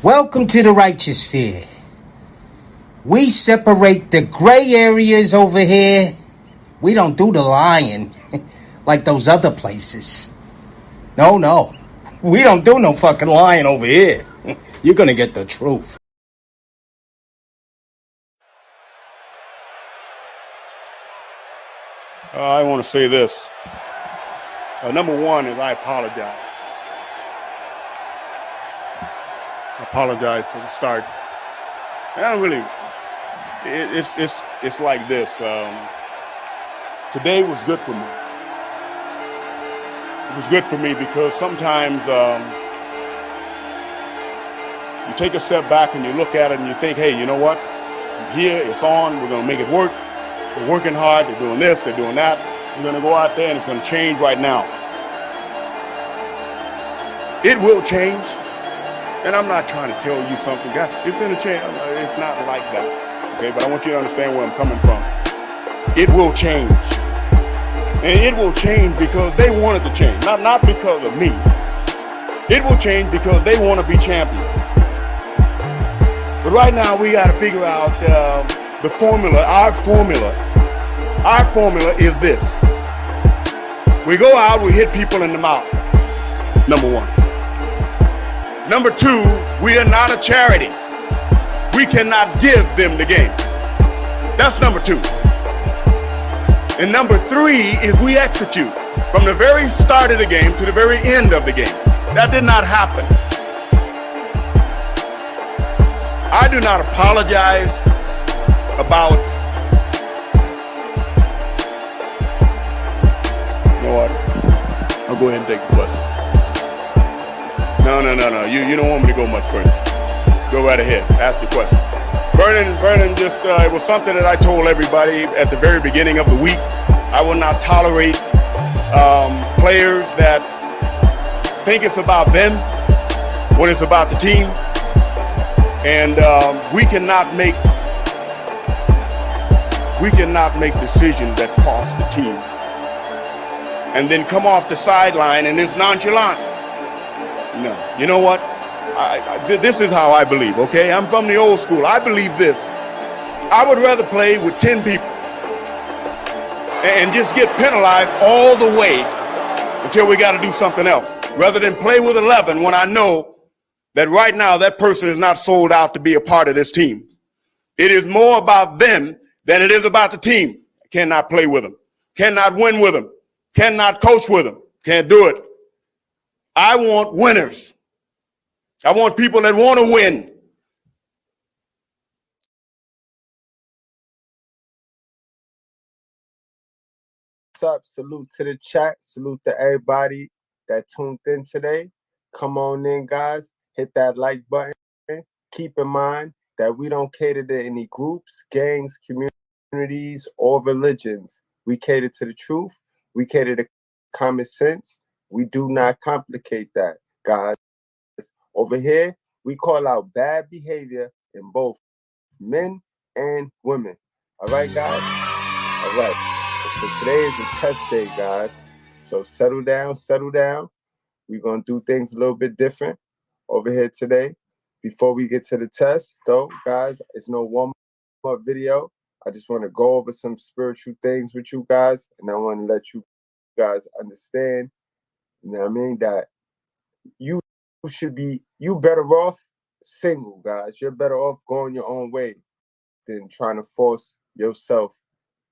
Welcome to the righteous sphere. We separate the gray areas over here. We don't do the lying like those other places. No. We don't do no fucking lying over here. You're gonna get the truth. I want to say this. Number one is I apologize. I apologize for the start. And I don't really. It's like this. Today was good for me. It was good for me because sometimes you take a step back and you look at it and you think, hey, you know what? It's here, it's on, we're going to make it work. They're working hard, they're doing this, they're doing that. We're going to go out there and it's going to change right now. It will change. And I'm not trying to tell you something, guys. It's going to change. It's not like that. Okay, but I want you to understand where I'm coming from. It will change. And it will change because they wanted to change. Not because of me. It will change because they want to be champions. But right now we got to figure out the formula, our formula. Our formula is this. We go out, we hit people in the mouth. Number one. Number two, we are not a charity. We cannot give them the game. That's number two. And number three is we execute from the very start of the game to the very end of the game. That did not happen. I do not apologize about, you know what? I'll go ahead and take the question. No. You don't want me to go much further. Go right ahead. Ask your question. Vernon just, it was something that I told everybody at the very beginning of the week. I will not tolerate players that think it's about them when it's about the team. And we cannot make decisions that cost the team. And then come off the sideline and it's nonchalant. No. You know what? This is how I believe, okay? I'm from the old school. I believe this. I would rather play with 10 people and just get penalized all the way until we got to do something else, rather than play with 11 when I know that right now that person is not sold out to be a part of this team. It is more about them than it is about the team. I cannot play with them. Cannot win with them. Cannot coach with them. Can't do it. I want winners. I want people that want to win. What's up? Salute to the chat. Salute to everybody that tuned in today. Come on in, guys. Hit that like button. Keep in mind that we don't cater to any groups, gangs, communities, or religions. We cater to the truth. We cater to common sense. We do not complicate that, guys. Over here, we call out bad behavior in both men and women. All right, guys? All right. So today is the test day, guys. So settle down. We're going to do things a little bit different over here today. Before we get to the test, though, guys, it's no warm-up video. I just want to go over some spiritual things with you guys, and I want to let you guys understand, you know what I mean, that you better off single, guys. You're better off going your own way than trying to force yourself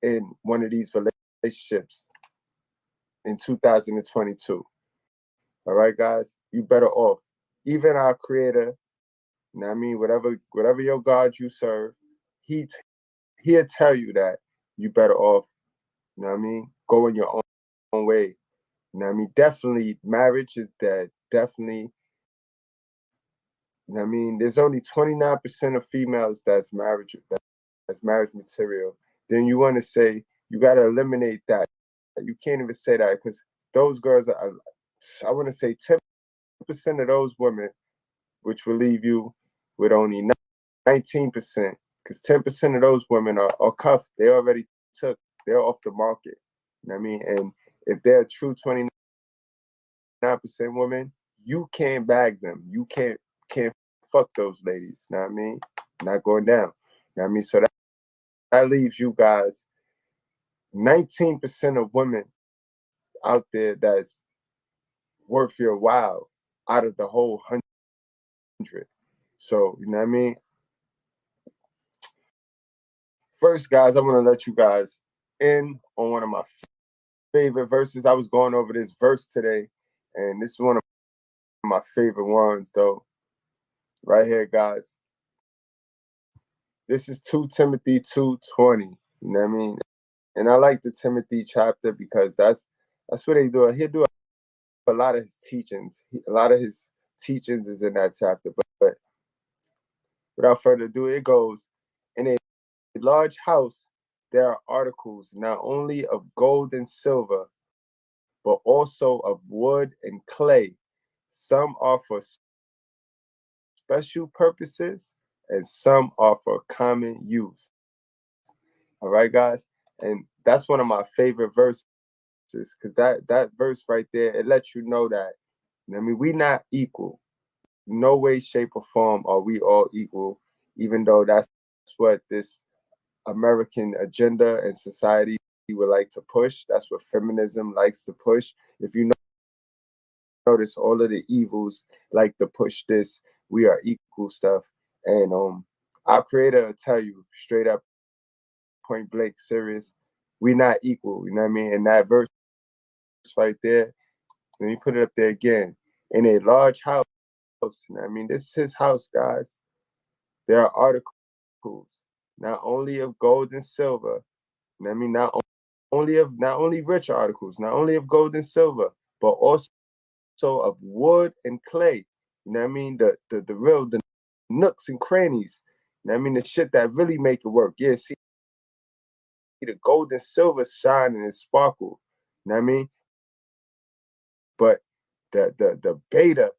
in one of these relationships in 2022. All right, guys? You better off. Even our Creator, you know what I mean, whatever your God you serve, he'll tell you that you better off, you know what I mean, going your own way. You know what I mean? Definitely, marriage is dead. Definitely. You know what I mean? There's only 29% of females that's marriage material. Then you want to say you got to eliminate that. You can't even say that because those girls are, I want to say 10% of those women, which will leave you with only 19%, because 10% of those women are cuffed. They already they're off the market. You know what I mean? And if they're a true 29% women, you can't bag them. You can't fuck those ladies. You know what I mean? Not going down. You know what I mean? So that leaves you guys 19% of women out there that's worth your while out of the whole 100. So, you know what I mean? First, guys, I'm going to let you guys in on one of my favorite verses. I was going over this verse today, and this is one of my favorite ones, though. Right here, guys. This is 2 Timothy 2:20. You know what I mean? And I like the Timothy chapter because that's what they do. He'll do a lot of his teachings. A lot of his teachings is in that chapter. But without further ado, it goes, in a large house, there are articles not only of gold and silver, but also of wood and clay. Some are for special purposes, and some are for common use. All right, guys? And that's one of my favorite verses, because that verse right there, it lets you know that, I mean, we not equal. No way, shape, or form are we all equal, even though that's what this American agenda and society would like to push. That's what feminism likes to push. If you notice, all of the evils like to push this we are equal stuff. And our creator will tell you straight up, point blank, serious, we not equal. You know what I mean? And that verse right there, let me put it up there again. In a large house, you know what I mean? This is his house, guys. There are articles, not only of gold and silver, you know what I mean? Not only rich articles, not only of gold and silver, but also of wood and clay. You know what I mean? The real, the nooks and crannies. You know what I mean? The shit that really make it work. Yeah, see the gold and silver shine and sparkle. You know what I mean? But the beta,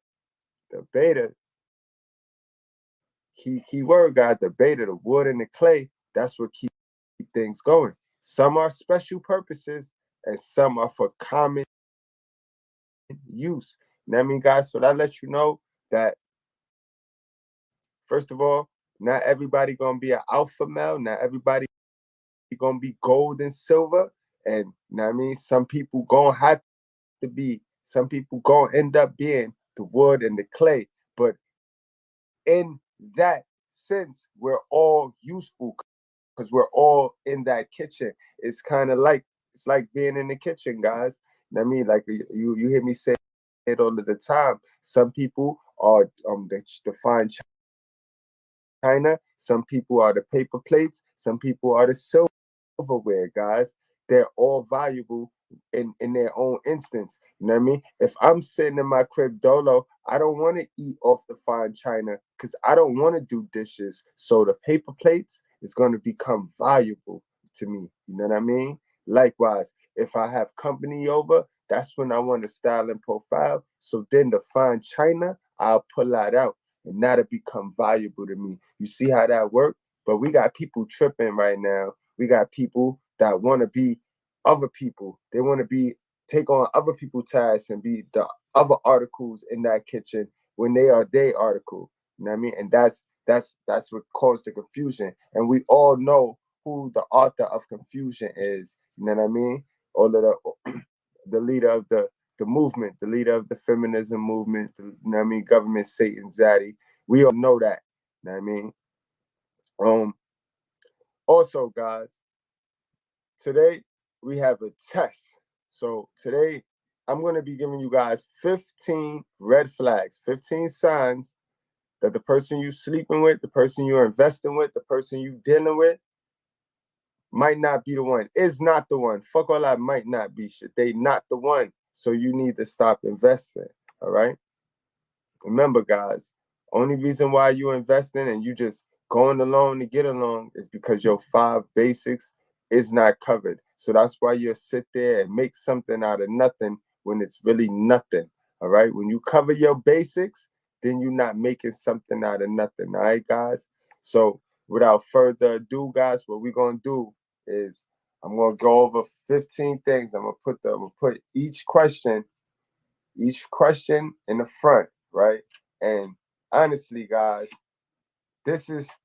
key word, guys, the beta, the wood and the clay, that's what keep things going. Some are special purposes and some are for common use. You know what I mean, guys? So that lets you know that, first of all, not everybody gonna be an alpha male. Not everybody gonna be gold and silver. And you know what I mean? Some people gonna have to be, some people gonna end up being the wood and the clay. But in that sense, we're all useful because we're all in that kitchen. It's kind of like, it's like being in the kitchen, guys. You know what I mean? Like you hear me say it all of the time. Some people are the fine china, some people are the paper plates, some people are the silverware, guys. They're all valuable in their own instance. You know what I mean? If I'm sitting in my crib dolo, I don't want to eat off the fine china because I don't want to do dishes. So the paper plates is going to become valuable to me. You know what I mean? Likewise, if I have company over, that's when I want to style and profile. So then the fine china, I'll pull that out and that'll become valuable to me. You see how that works? But we got people tripping right now. We got people that want to be other people. They want to take on other people's tasks and be the other articles in that kitchen when they are their article. You know what I mean? And that's what caused the confusion. And we all know who the author of confusion is. You know what I mean? All of the leader of the movement, the leader of the feminism movement, you know what I mean? Government Satan Zaddy. We all know that. You know what I mean? Also, guys, today we have a test. So today I'm going to be giving you guys 15 red flags, 15 signs that the person you sleeping with, the person you're investing with, the person you dealing with might not be the one, is not the one. Fuck all that might not be shit. They not the one. So you need to stop investing. All right? Remember, guys, only reason why you investing and you just going along to get along is because your 5 basics is not covered. So that's why you sit there and make something out of nothing when it's really nothing. All right? When you cover your basics, then you're not making something out of nothing. All right, guys? So without further ado, guys, what we're going to do is I'm going to go over 15 things. I'm going to put each question in the front, right? And honestly, guys, this is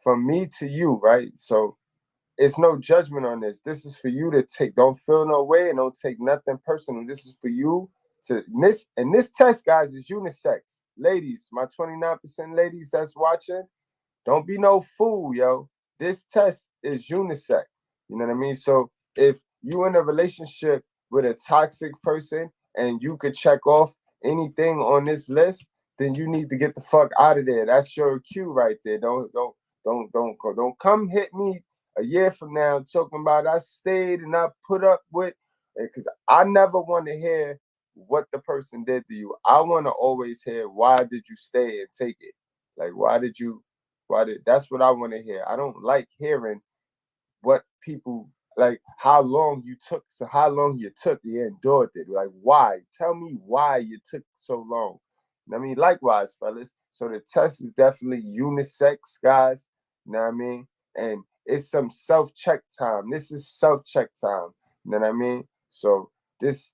from me to you, right? So it's no judgment on this. This is for you to take. Don't feel no way and don't take nothing personal. This is for you to this test, guys, is unisex. Ladies, my 29% ladies that's watching, don't be no fool, yo. This test is unisex. You know what I mean? So if you in a relationship with a toxic person and you could check off anything on this list, then you need to get the fuck out of there. That's your cue right there. Don't come hit me a year from now talking about I stayed and I put up with, because I never want to hear what the person did to you. I want to always hear, why did you stay and take it? Like, that's what I want to hear. I don't like hearing what people, like how long you took you endured it. Like, why? Tell me why you took so long. I mean, likewise, fellas. So the test is definitely unisex, guys. You know what I mean? And it's some self-check time. This is self-check time. You know what I mean? So this,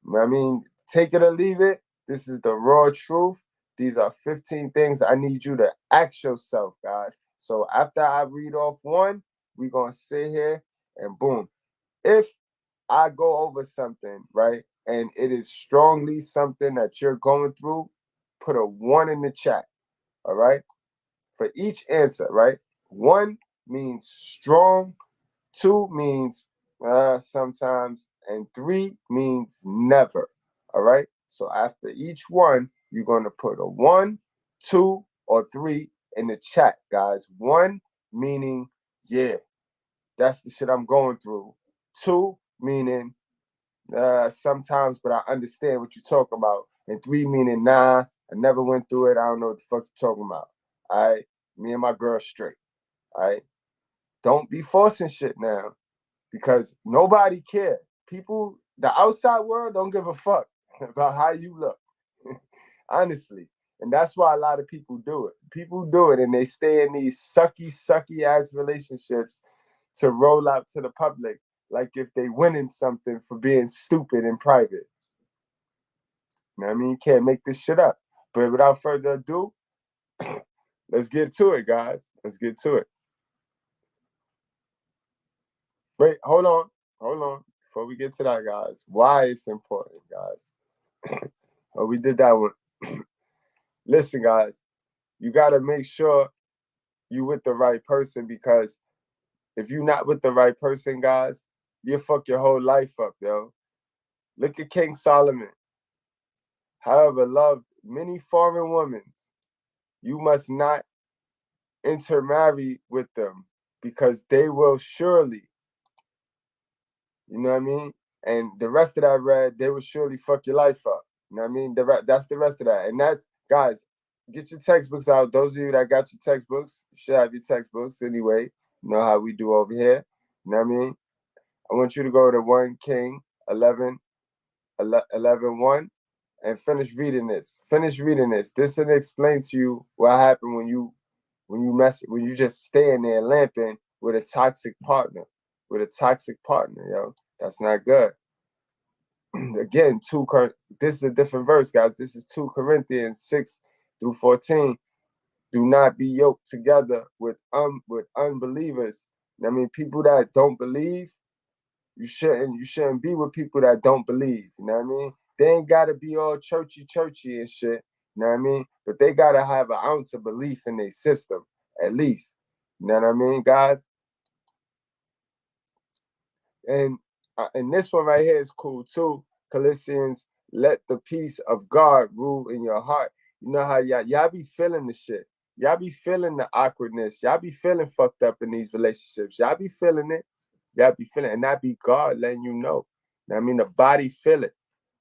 you know what I mean, take it or leave it. This is the raw truth. These are 15 things I need you to ask yourself, guys. So after I read off one, we're going to sit here and boom. If I go over something, right, and it is strongly something that you're going through, put a 1 in the chat, all right? For each answer, right? 1 means strong, 2 means sometimes, and 3 means never, all right? So after each one, you're going to put a 1, 2, or 3 in the chat, guys. 1 meaning, yeah, that's the shit I'm going through. 2 meaning sometimes, but I understand what you're talking about. And 3 meaning, nah, I never went through it. I don't know what the fuck you're talking about. All right? Me and my girl straight. All right? Don't be forcing shit now, because nobody cares. People, the outside world don't give a fuck about how you look. Honestly. And that's why a lot of people do it. People do it and they stay in these sucky ass relationships to roll out to the public like if they winning something for being stupid in private. You know what I mean? You can't make this shit up. But without further ado, let's get to it, guys. Let's get to it. Wait, hold on. Before we get to that, guys, why it's important, guys. Oh, we did that one. Listen, guys, you got to make sure you with the right person, because if you're not with the right person, guys, you fuck your whole life up, yo. Look at King Solomon. However, loved many foreign women, you must not intermarry with them, because they will surely, you know what I mean? And the rest of that read, they will surely fuck your life up. You know what I mean? That's the rest of that. And that's, guys, get your textbooks out. Those of you that got your textbooks, you should have your textbooks anyway. You know how we do over here. You know what I mean? I want you to go to 1 King 11, 1 and finish reading this. This will explain to you what happened when you just staying there lamping with a toxic partner. Yo. That's not good. Again, this is a different verse, guys. This is 2 Corinthians 6-14. Do not be yoked together with unbelievers. I mean, people that don't believe, you shouldn't be with people that don't believe. You know what I mean? They ain't gotta be all churchy and shit. You know what I mean? But they gotta have an ounce of belief in their system, at least. You know what I mean, guys? And this one right here is cool too. Colossians, let the peace of God rule in your heart. You know how y'all be feeling the shit. Y'all be feeling the awkwardness. Y'all be feeling fucked up in these relationships. Y'all be feeling it. And that be God letting you know. I mean, the body feel it.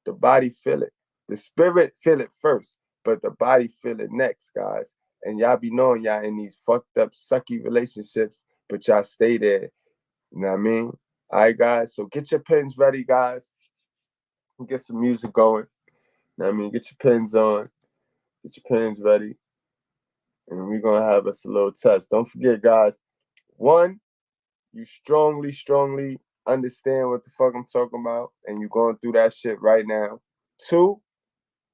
The spirit feel it first, but the body feel it next, guys. And y'all be knowing y'all in these fucked up, sucky relationships, but y'all stay there. You know what I mean? All right, guys. So get your pens ready, guys. Get some music going. You know what I mean? Get your pens on. Get your pens ready. And we're going to have us a little test. Don't forget, guys. 1, you strongly understand what the fuck I'm talking about, and you're going through that shit right now. 2,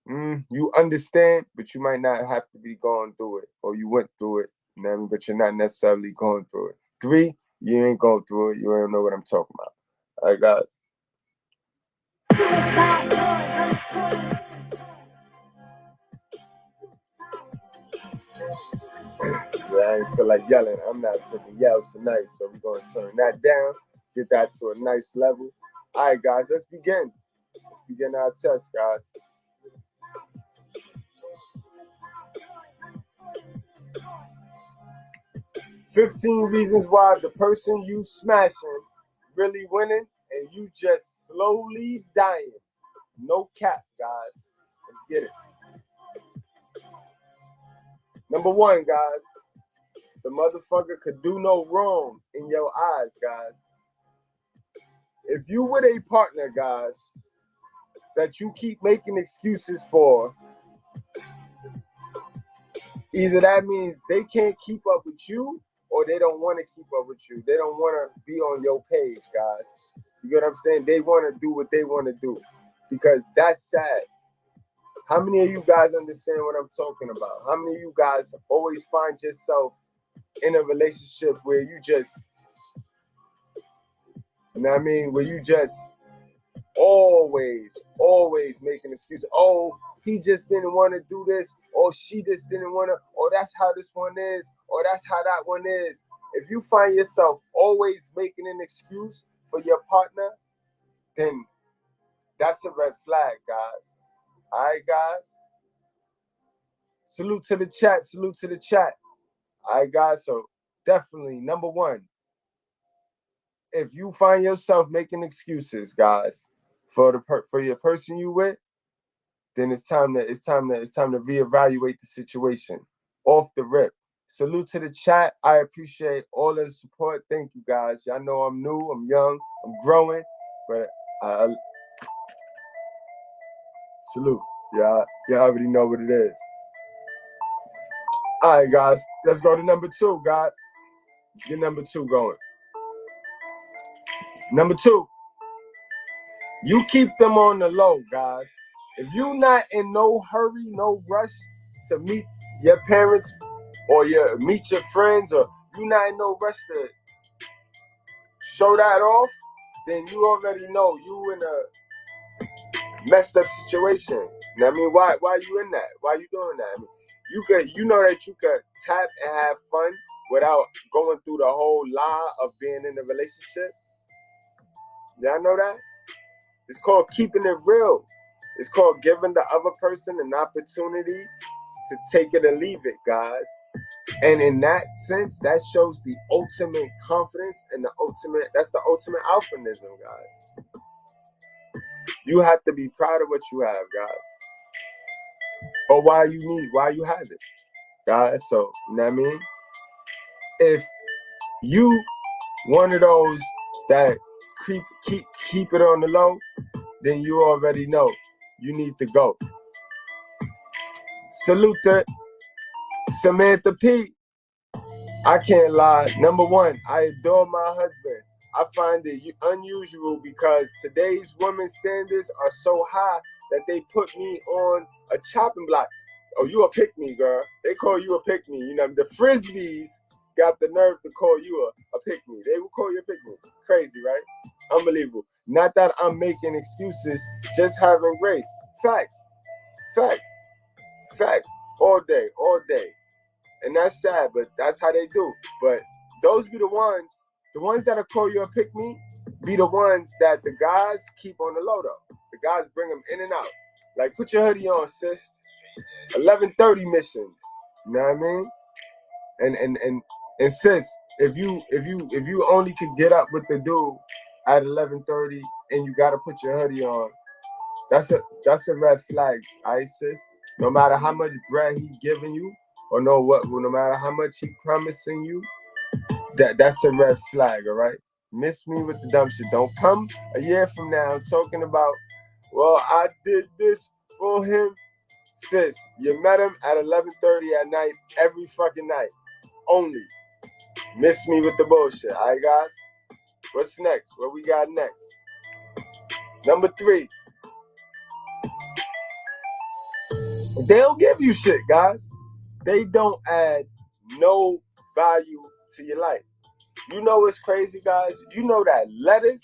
You understand, but you might not have to be going through it, or you went through it, you know what I mean? But you're not necessarily going through it. 3, you ain't going through it. You don't know what I'm talking about. All right, guys. Yeah, I ain't feel like yelling. I'm not freaking yell tonight, so we're going to turn that down, get that to a nice level. All right, guys, let's begin. Let's begin our test, guys. "15 reasons why the person you smashing really winning and you just slowly dying." No cap, guys. Let's get it. Number 1, guys. The motherfucker could do no wrong in your eyes, guys. If you with a partner, guys, that you keep making excuses for, either that means they can't keep up with you or they don't want to keep up with you. They don't want to be on your page, guys. You get what I'm saying? They want to do what they want to do, because that's sad. How many of you guys understand what I'm talking about? How many of you guys always find yourself in a relationship where you just, you know what I mean, where you just always making excuses? Oh, he just didn't want to do this, or she just didn't want to, or that's how this one is, or that's how that one is. If you find yourself always making an excuse for your partner, then that's a red flag, guys. All right, guys? Salute to the chat. Salute to the chat. All right, guys? So definitely, number 1, if you find yourself making excuses, guys, for your person you with, then it's time to reevaluate the situation off the rip. Salute to the chat. I appreciate all of the support. Thank you, guys. Y'all know I'm new, I'm young, I'm growing, but salute. Y'all already know what it is. All right, guys. Let's go to number 2, guys. Let's get number 2 going. Number 2, you keep them on the low, guys. If you're not in no hurry, no rush to meet your parents or meet your friends, or you're not in no rush to show that off, then you already know you in a messed up situation. You know what I mean? Why you in that? Why you doing that? I mean, you know that you could tap and have fun without going through the whole lie of being in a relationship. Y'all know that? It's called keeping it real. It's called giving the other person an opportunity to take it or leave it, guys. And in that sense, that shows the ultimate confidence and that's the ultimate alphanism, guys. You have to be proud of what you have, guys. Or why you have it, guys. So, you know what I mean? If you one of those that keep it on the low, then you already know you need to go. Salute to Samantha P. I can't lie. Number 1, I adore my husband. I find it unusual because today's women's standards are so high that they put me on a chopping block. Oh, you a pick-me, girl. They call you a pick-me. You know, the Frisbees got the nerve to call you a pick-me. They will call you a pick-me. Crazy, right? Unbelievable. Not that I'm making excuses, just having grace. Facts. All day. And that's sad, but that's how they do. But those be the ones that'll call you a pick-me, be the ones that the guys keep on the low, though. The guys bring them in and out. Like, put your hoodie on, sis. 11:30 missions. You know what I mean? And sis, if you only could get up with the dude at 11:30 and you gotta put your hoodie on, that's a red flag, alright, sis? No matter how much bread he giving you, or no matter how much he promising you, that's a red flag, all right? Miss me with the dumb shit. Don't come a year from now talking about, well, I did this for him. Sis, you met him at 11:30 at night, every fucking night. Only. Miss me with the bullshit, all right, guys? What's next? What we got next? Number 3. They don't give you shit, guys. They don't add no value to your life. You know what's crazy, guys? You know that lettuce,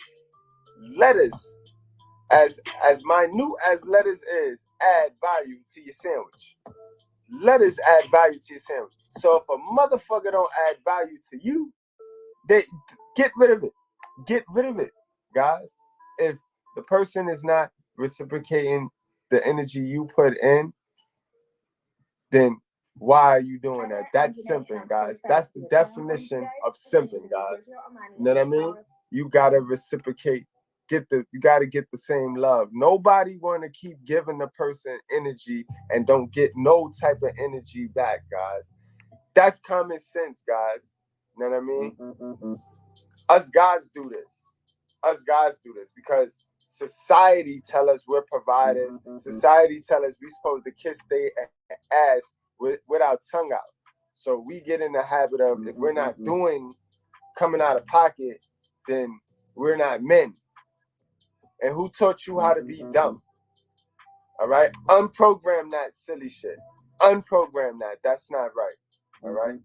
as minute as lettuce is, add value to your sandwich. Lettuce add value to your sandwich. So if a motherfucker don't add value to you, they get rid of it. Get rid of it, guys. If the person is not reciprocating the energy you put in, then why are you doing that? That's simping, guys. That's the definition of simping, guys. You know what I mean? You gotta reciprocate. You gotta get the same love. Nobody wanna keep giving the person energy and don't get no type of energy back, guys. That's common sense, guys. You know what I mean? Us guys do this. Us guys do this because society tell us we're providers. Society tell us we supposed to kiss their ass with our tongue out. So we get in the habit of, if we're not coming out of pocket, then we're not men. And who taught you how to be dumb? All right? Unprogram that silly shit. Unprogram that. That's not right. All right?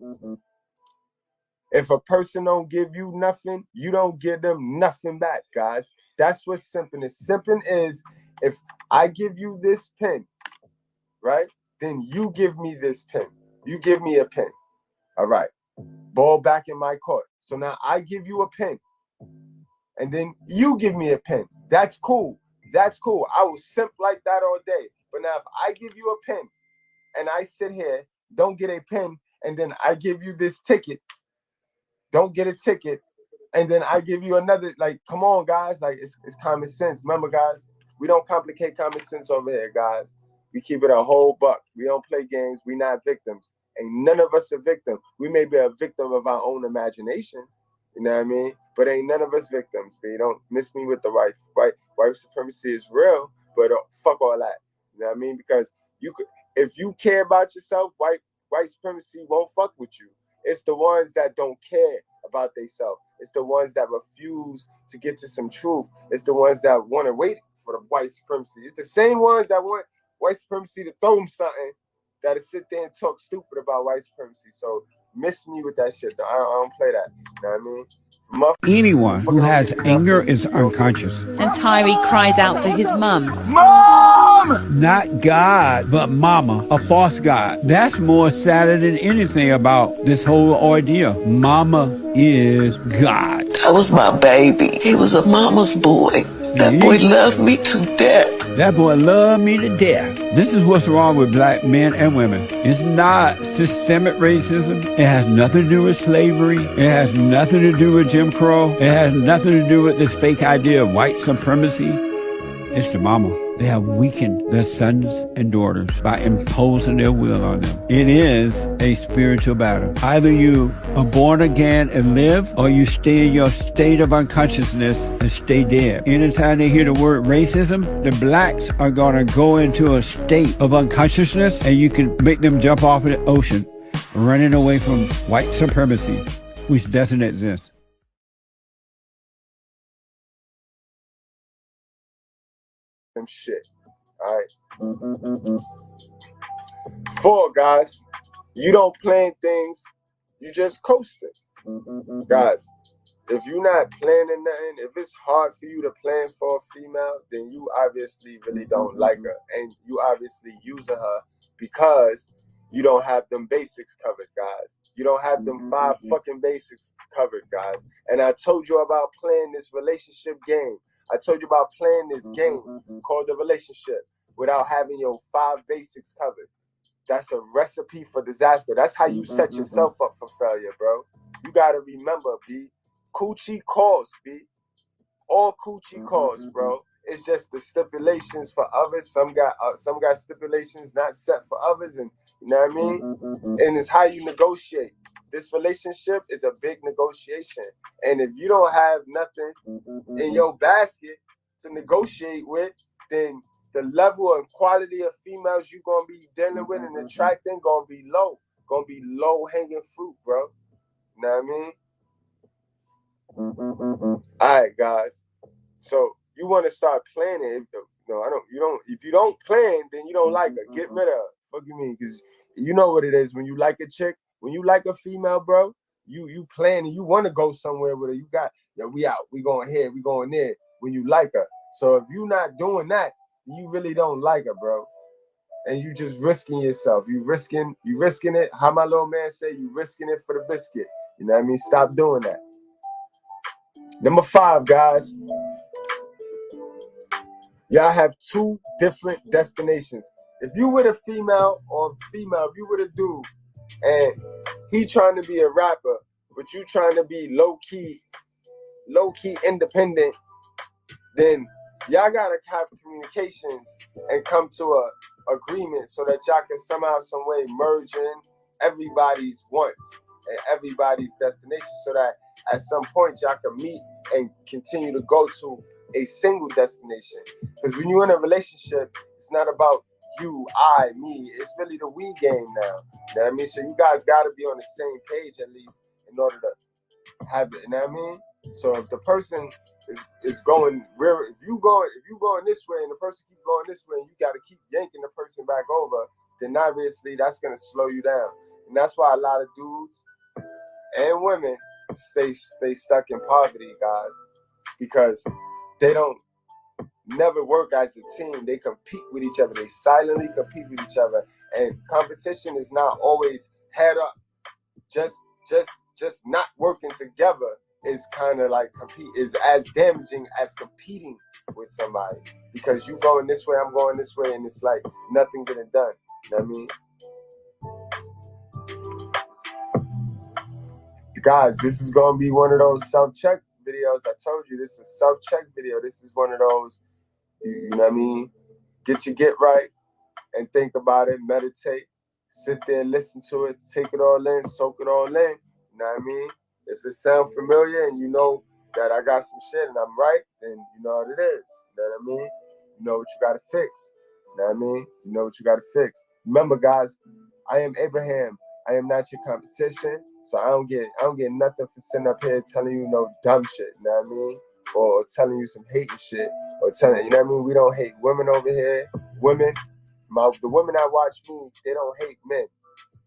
If a person don't give you nothing, you don't give them nothing back, guys. That's what simping is. Simping is, if I give you this pen, right? Then you give me this pen. You give me a pen. All right. Ball back in my court. So now I give you a pen. And then you give me a pen. That's cool. That's cool. I will simp like that all day. But now if I give you a pen and I sit here, don't get a pen, and then I give you this ticket, don't get a ticket, and then I give you another, like, come on, guys. Like, it's common sense. Remember, guys, we don't complicate common sense over here, guys. We keep it a whole buck. We don't play games. We not victims. Ain't none of us a victim. We may be a victim of our own imagination. You know what I mean? But ain't none of us victims. But you don't miss me with the right. White supremacy is real, but fuck all that. You know what I mean? Because if you care about yourself, white supremacy won't fuck with you. It's the ones that don't care about themselves. It's the ones that refuse to get to some truth. It's the ones that want to wait for the white supremacy. It's the same ones that want white supremacy to throw them something, that'll sit there and talk stupid about white supremacy. So miss me with that shit. I don't play that. You know what I mean? Anyone who has anger is unconscious. And Tyree cries out for his mum. Mom! Not God, but Mama, a false God. That's more sadder than anything about this whole ordeal. Mama is God. That was my baby. He was a mama's boy. That boy loved me to death. That boy loved me to death. This is what's wrong with black men and women. It's not systemic racism. It has nothing to do with slavery. It has nothing to do with Jim Crow. It has nothing to do with this fake idea of white supremacy. It's the mama. They have weakened their sons and daughters by imposing their will on them. It is a spiritual battle. Either you are born again and live, or you stay in your state of unconsciousness and stay dead. Anytime they hear the word racism, the blacks are going to go into a state of unconsciousness, and you can make them jump off of the ocean, running away from white supremacy, which doesn't exist. Shit. All right. 4, guys, you don't plan things, you just coast it. Guys, if you're not planning nothing, if it's hard for you to plan for a female, then you obviously really don't like her, and you obviously using her because you don't have them basics covered, guys. You don't have them 5 fucking basics covered, guys. And I told you about playing this relationship game. I told you about playing this game called the relationship without having your 5 basics covered. That's a recipe for disaster. That's how you set yourself up for failure, bro. You gotta remember, B. Coochie calls, B. All coochie calls, bro. It's just the stipulations for others. Some got stipulations not set for others, and you know what I mean? And it's how you negotiate. This relationship is a big negotiation. And if you don't have nothing in your basket to negotiate with, then the level and quality of females you're going to be dealing with and attracting going to be low. Going to be low-hanging fruit, bro. You know what I mean? All right, guys. So you want to start planning. If you don't plan, then you don't like her. Get rid of her. Fuck you mean? Because you know what it is when you like a chick, when you like a female, bro. You planning, you want to go somewhere with her. You got, we out, we going here, we going there. When you like her, so if you not doing that, you really don't like her, bro. And you just risking yourself. You risking it. How my little man say, you risking it for the biscuit. You know what I mean? Stop doing that. Number 5, guys. Y'all have 2 different destinations. If you with a female or female, if you with a dude, and he trying to be a rapper, but you trying to be low key independent, then y'all gotta have communications and come to a agreement so that y'all can somehow, some way merge in everybody's wants and everybody's destination, so that at some point y'all can meet and continue to go to a single destination. Because when you're in a relationship, it's not about you, I, me. It's really the we game now. You know what I mean? So you guys gotta be on the same page at least in order to have it. You know what I mean? So if the person is going real, if you going this way and the person keep going this way, and you got to keep yanking the person back over, then obviously that's gonna slow you down. And that's why a lot of dudes and women stay stuck in poverty, guys, because they don't never work as a team. They compete with each other. They silently compete with each other, and competition is not always head up. Just not working together is kind of like is as damaging as competing with somebody, because you going this way, I'm going this way, and it's like nothing getting done. You know what I mean? Guys, this is gonna be one of those self-check videos. I told you this is a self-check video. This is one of those, you know what I mean? Get right and think about it, meditate, sit there, listen to it, take it all in, soak it all in. You know what I mean? If it sounds familiar and you know that I got some shit and I'm right, then you know what it is. You know what I mean? You know what you gotta fix. You know what I mean? You know what you gotta fix. Remember, guys, I am Abraham. I am not your competition, so I don't get nothing for sitting up here telling you no dumb shit. You know what I mean? Or telling you some hating shit, or telling, you know what I mean? We don't hate women over here. Women, the women that watch me, they don't hate men.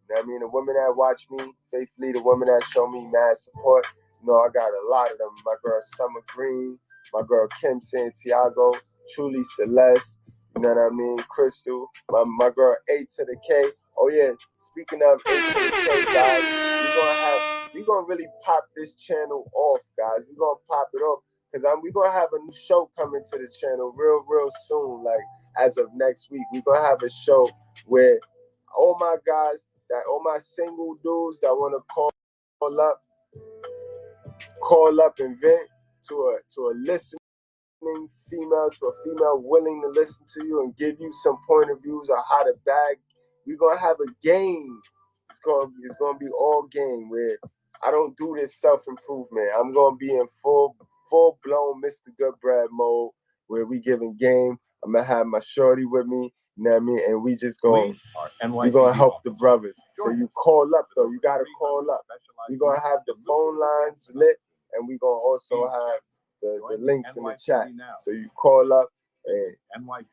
You know what I mean? The women that watch me faithfully, the women that show me mad support, you know, I got a lot of them. My girl Summer Green, my girl Kim Santiago, Truly Celeste, you know what I mean? Crystal, my girl A to the K. Oh yeah, speaking of A to the K, guys, we gonna really pop this channel off, guys. We gonna pop it off, because we gonna have a new show coming to the channel real soon. Like as of next week, we gonna have a show where all my guys, all my single dudes that want to call up and vent to a listening female, to a female willing to listen to you and give you some point of views on how to bag. We're gonna have a game. It's gonna be all game, where I don't do this self-improvement. I'm gonna be in full blown Mr. Goodbread mode, where we giving game. I'm gonna have my shorty with me. You know what I mean? And we just going, we're going to help the brothers. So you call up, though. You got to call up. We're going to have the phone lines lit, and we're going to also have the links in the chat. So you call up and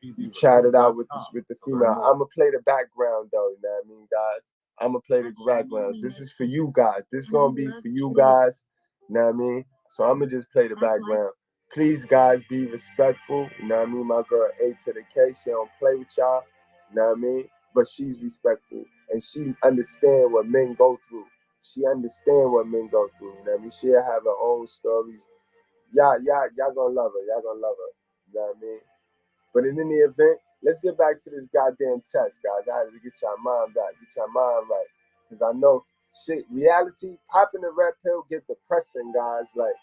you chat it out with the female. I'm going to play the background, though. You know what I mean, guys? I'm going to play the background. This is for you guys. This is going to be for you guys. You know what I mean? So I'm going to just play the background. Please, guys, be respectful. You know what I mean? My girl A to the K, she don't play with y'all. You know what I mean? But she's respectful, and she understand what men go through. She understand what men go through. You know what I mean? She'll have her own stories. Y'all gonna love her. Y'all gonna love her. You know what I mean? But in any event, let's get back to this goddamn test, guys. I had to get y'all mind back, get y'all mind right. Because I know shit, reality, popping the red pill get depressing, guys. Like,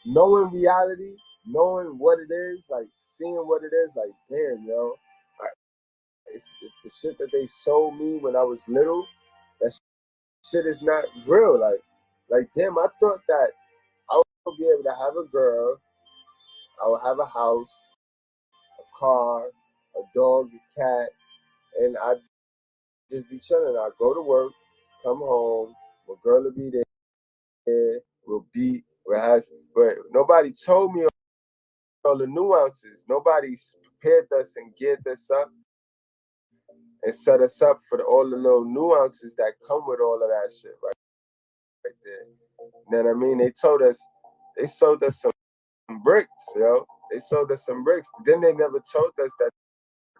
knowing reality, knowing what it is, like seeing what it is, like, damn, yo. It's the shit that they sold me when I was little. That shit is not real. Like damn, I thought that I would be able to have a girl, I would have a house, a car, a dog, a cat, and I'd just be chilling. I'd go to work, come home, my girl will be there, but nobody told me all the nuances. Nobody prepared us and geared us up and set us up for all the little nuances that come with all of that shit right there. You know what I mean? They sold us some bricks, yo. They sold us some bricks. Then they never told us that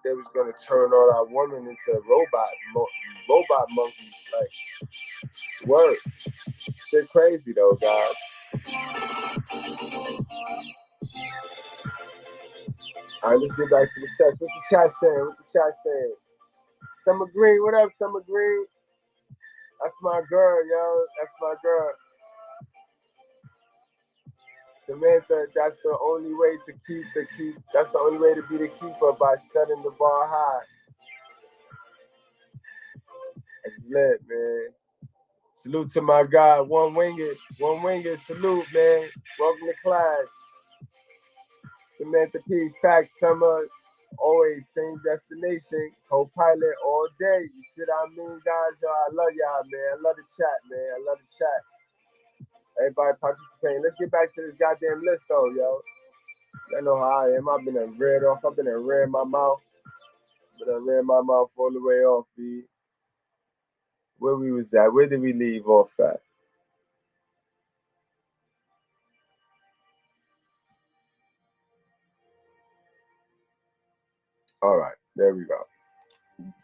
they was gonna turn all our women into robot monkeys. Like, word. Shit crazy though, guys. All right, let's get back to the test. What the chat saying? Summer Green, what up, Summer Green? That's my girl, yo. That's my girl. Samantha, that's the only way to that's the only way to be the keeper, by setting the bar high. That's lit, man. Salute to my guy, One Winged, salute, man. Welcome to class. Samantha P, fact, Summer, always same destination, co-pilot all day. You see what I mean, guys? Yo, I love y'all, man. I love the chat, man. I love the chat. Everybody participating. Let's get back to this goddamn list, though, yo. I know how I am. I've been read off. I've been read my mouth. Read my mouth all the way off, B. Where we was at? Where did we leave off at? All right, there we go.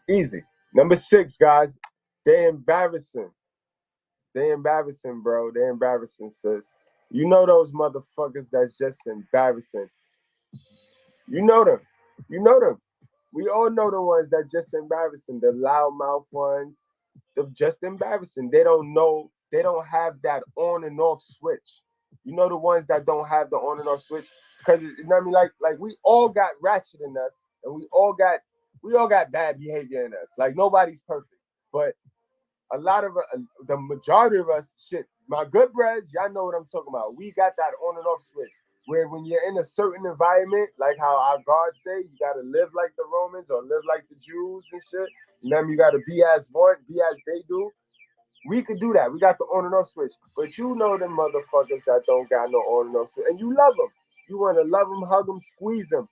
Easy. Number 6, guys. They embarrassing. They embarrassing, bro. They embarrassing, sis. You know those motherfuckers that's just embarrassing. You know them. You know them. We all know the ones that just embarrassing. The loudmouth ones. They're just embarrassing. They don't know. They don't have that on and off switch. You know the ones that don't have the on and off switch? Because, you know what I mean? Like we all got ratchet in us, and we all got bad behavior in us. Like, nobody's perfect. But a lot of the majority of us, shit, my good breads, y'all know what I'm talking about. We got that on and off switch. Where when you're in a certain environment, like how our God say, you gotta live like the Romans or live like the Jews and shit. You know what I mean? You gotta be as one, be as they do. We could do that. We got the on and off switch. But you know them motherfuckers that don't got no on and off switch. And you love them. You want to love them, hug them, squeeze them.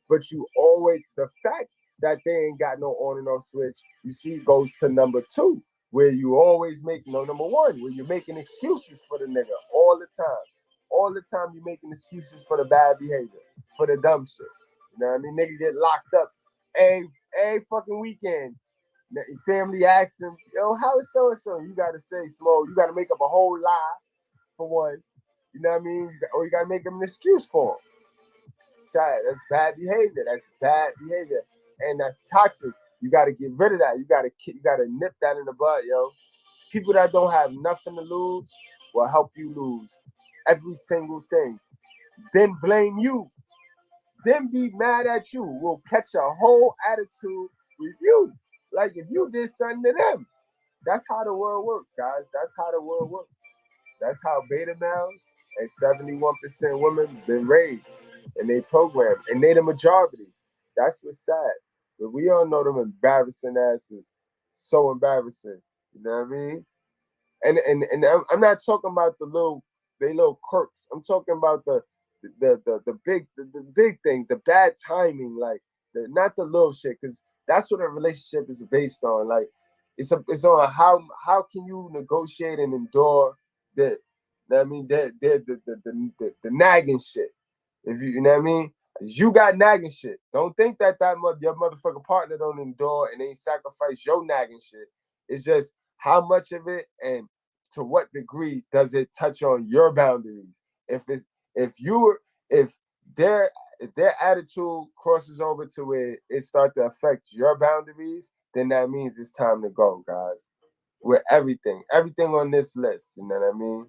But you always, the fact that they ain't got no on and off switch, you see, goes to number 2, where you always make, number 1, where you're making excuses for the nigga all the time. All the time you're making excuses for the bad behavior, for the dumb shit. You know what I mean? Niggas get locked up every fucking weekend. Your family asks him, yo, how is so-and-so? You got to say, Smo, you got to make up a whole lie, for one. You know what I mean? Or you got to make them an excuse for him. Sad. That's bad behavior. And that's toxic. You got to get rid of that. You got to nip that in the bud, yo. People that don't have nothing to lose will help you lose every single thing. Then blame you. Then be mad at you. Will catch a whole attitude with you. Like if you did something to them. That's how the world works, guys. That's how the world works. That's how beta males and 71% women been raised. And they programmed. And they the majority. That's what's sad. But we all know them embarrassing asses. So embarrassing. You know what I mean? And I'm not talking about the little quirks. I'm talking about the big things, the bad timing, like not the little shit, because that's what a relationship is based on. Like it's on how can you negotiate and endure the nagging shit. If you know what I mean, you got nagging shit. Don't think that your motherfucking partner don't endure and they sacrifice your nagging shit. It's just how much of it and to what degree does it touch on your boundaries? If their attitude crosses over to where it starts to affect your boundaries, then that means it's time to go, guys. With everything on this list, you know what I mean?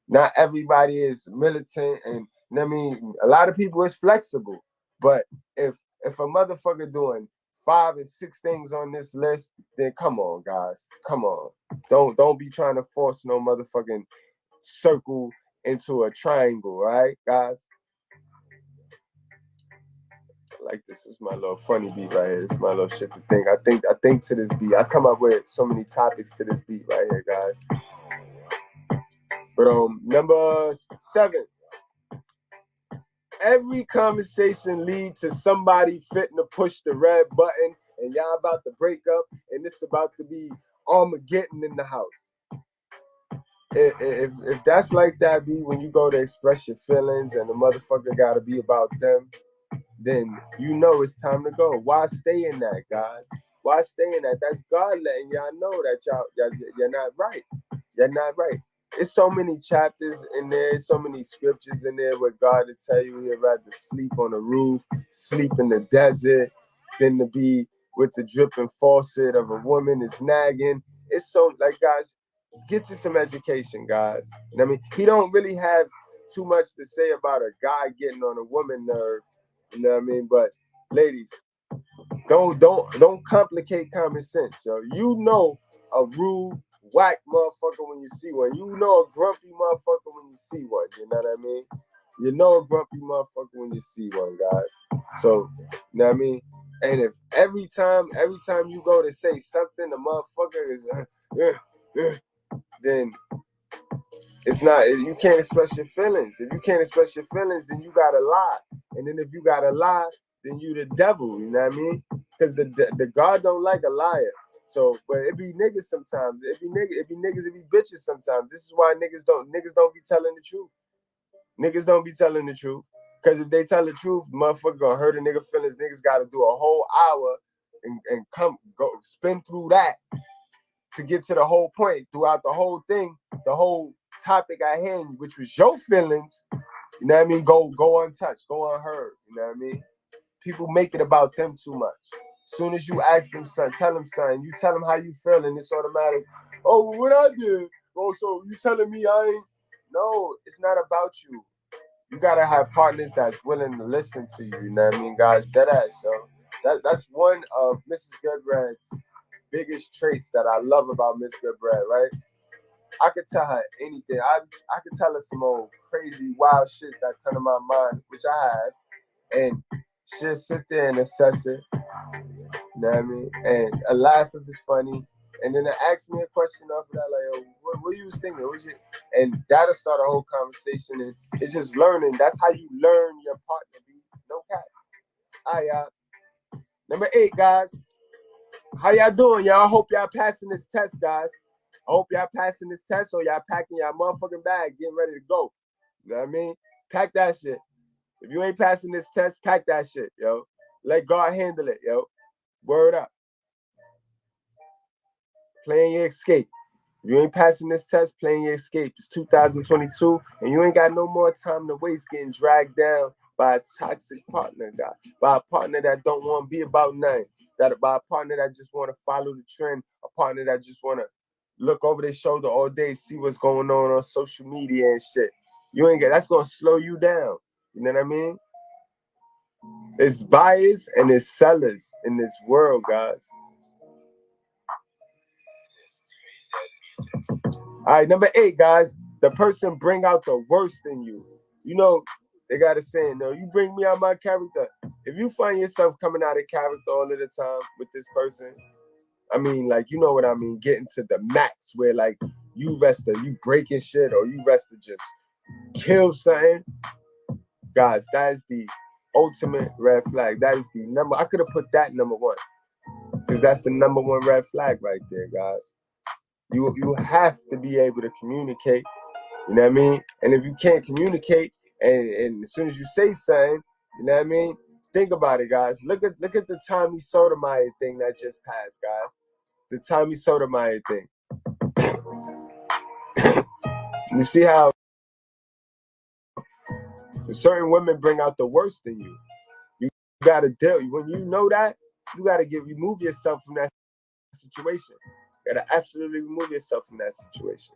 Not everybody is militant, and you know what I mean, a lot of people is flexible. But if a motherfucker doing 5 and 6 things on this list, then come on, guys. Come on. Don't be trying to force no motherfucking circle into a triangle, right, guys? Like this is my little funny beat right here. This is my little shit to think. I think to this beat. I come up with so many topics to this beat right here, guys. But number 7. Every conversation leads to somebody fitting to push the red button and y'all about to break up, and it's about to be Armageddon in the house. If that's like that, be when you go to express your feelings and the motherfucker gotta be about them, then you know it's time to go. Why stay in that, guys? Why stay in that? That's God letting y'all know that you're not right. You're not right. It's so many chapters in there, so many scriptures in there where God will tell you he'd rather sleep on the roof, sleep in the desert, than to be with the dripping faucet of a woman is nagging. It's so, like, guys, get to some education, guys. You know what I mean? He don't really have too much to say about a guy getting on a woman nerve. You know what I mean? But ladies, don't complicate common sense, yo. You know a rude, whack motherfucker when you see one. You know a grumpy motherfucker when you see one. You know what I mean? You know a grumpy motherfucker when you see one, guys. So, you know what I mean? And if every time you go to say something, the motherfucker is then it's not, you can't express your feelings. If you can't express your feelings, then you gotta lie. And then if you gotta lie, then you the devil, you know what I mean? Because the God don't like a liar. So, but it be niggas sometimes. It be niggas, it be bitches sometimes. This is why niggas don't be telling the truth. Niggas don't be telling the truth. Because if they tell the truth, motherfucker gonna hurt a nigga feelings. Niggas gotta do a whole hour and go spin through that to get to the whole point. Throughout the whole thing, the whole topic at hand, which was your feelings, you know what I mean? Go untouched, go unheard, you know what I mean? People make it about them too much. As soon as you ask them something, tell them something, you tell them how you feel, and it's automatic. Oh, what I did? Oh, so you telling me I ain't? No, it's not about you. You gotta have partners that's willing to listen to you. You know what I mean, guys? Dead ass, yo. That's one of Mrs. Goodbread's biggest traits that I love about Miss Goodbread, right? I could tell her anything. I could tell her some old crazy, wild shit that come to my mind, which I have, and she'll sit there and assess it. You know what I mean? And I laugh if it's funny, and then ask me a question off of that, like, oh, what you was thinking? And that'll start a whole conversation. And it's just learning. That's how you learn your partner. No cap. All right, y'all. Number 8, guys. How y'all doing, y'all? I hope y'all passing this test, guys. I hope y'all passing this test, so y'all packing y'all motherfucking bag, getting ready to go. You know what I mean? Pack that shit. If you ain't passing this test, pack that shit, yo. Let God handle it, yo. Word up. Playing your escape. If you ain't passing this test, playing your escape. It's 2022, and you ain't got no more time to waste getting dragged down by a toxic partner, guy. By a partner that don't want to be about nothing. By a partner that just want to follow the trend. A partner that just want to look over their shoulder all day, see what's going on social media and shit. That's gonna slow you down. You know what I mean? It's buyers and it's sellers in this world, guys. All right, number 8, guys. The person bring out the worst in you. You know, they got a saying, no, you bring me out my character. If you find yourself coming out of character all of the time with this person, I mean, like, you know what I mean, getting to the max where, like, you breaking shit, or you rest to just kill something. Guys, that is the ultimate red flag. That is the number. I could have put that number 1, because that's the number 1 red flag right there, guys. You have to be able to communicate. You know what I mean? And if you can't communicate, and as soon as you say something, you know what I mean? Think about it, guys. Look at the Tommy Sotomayor thing that just passed, guys. The Tommy Sotomayor thing. You see how certain women bring out the worst in you. You gotta deal. When you know that, you gotta remove yourself from that situation. You gotta absolutely remove yourself from that situation.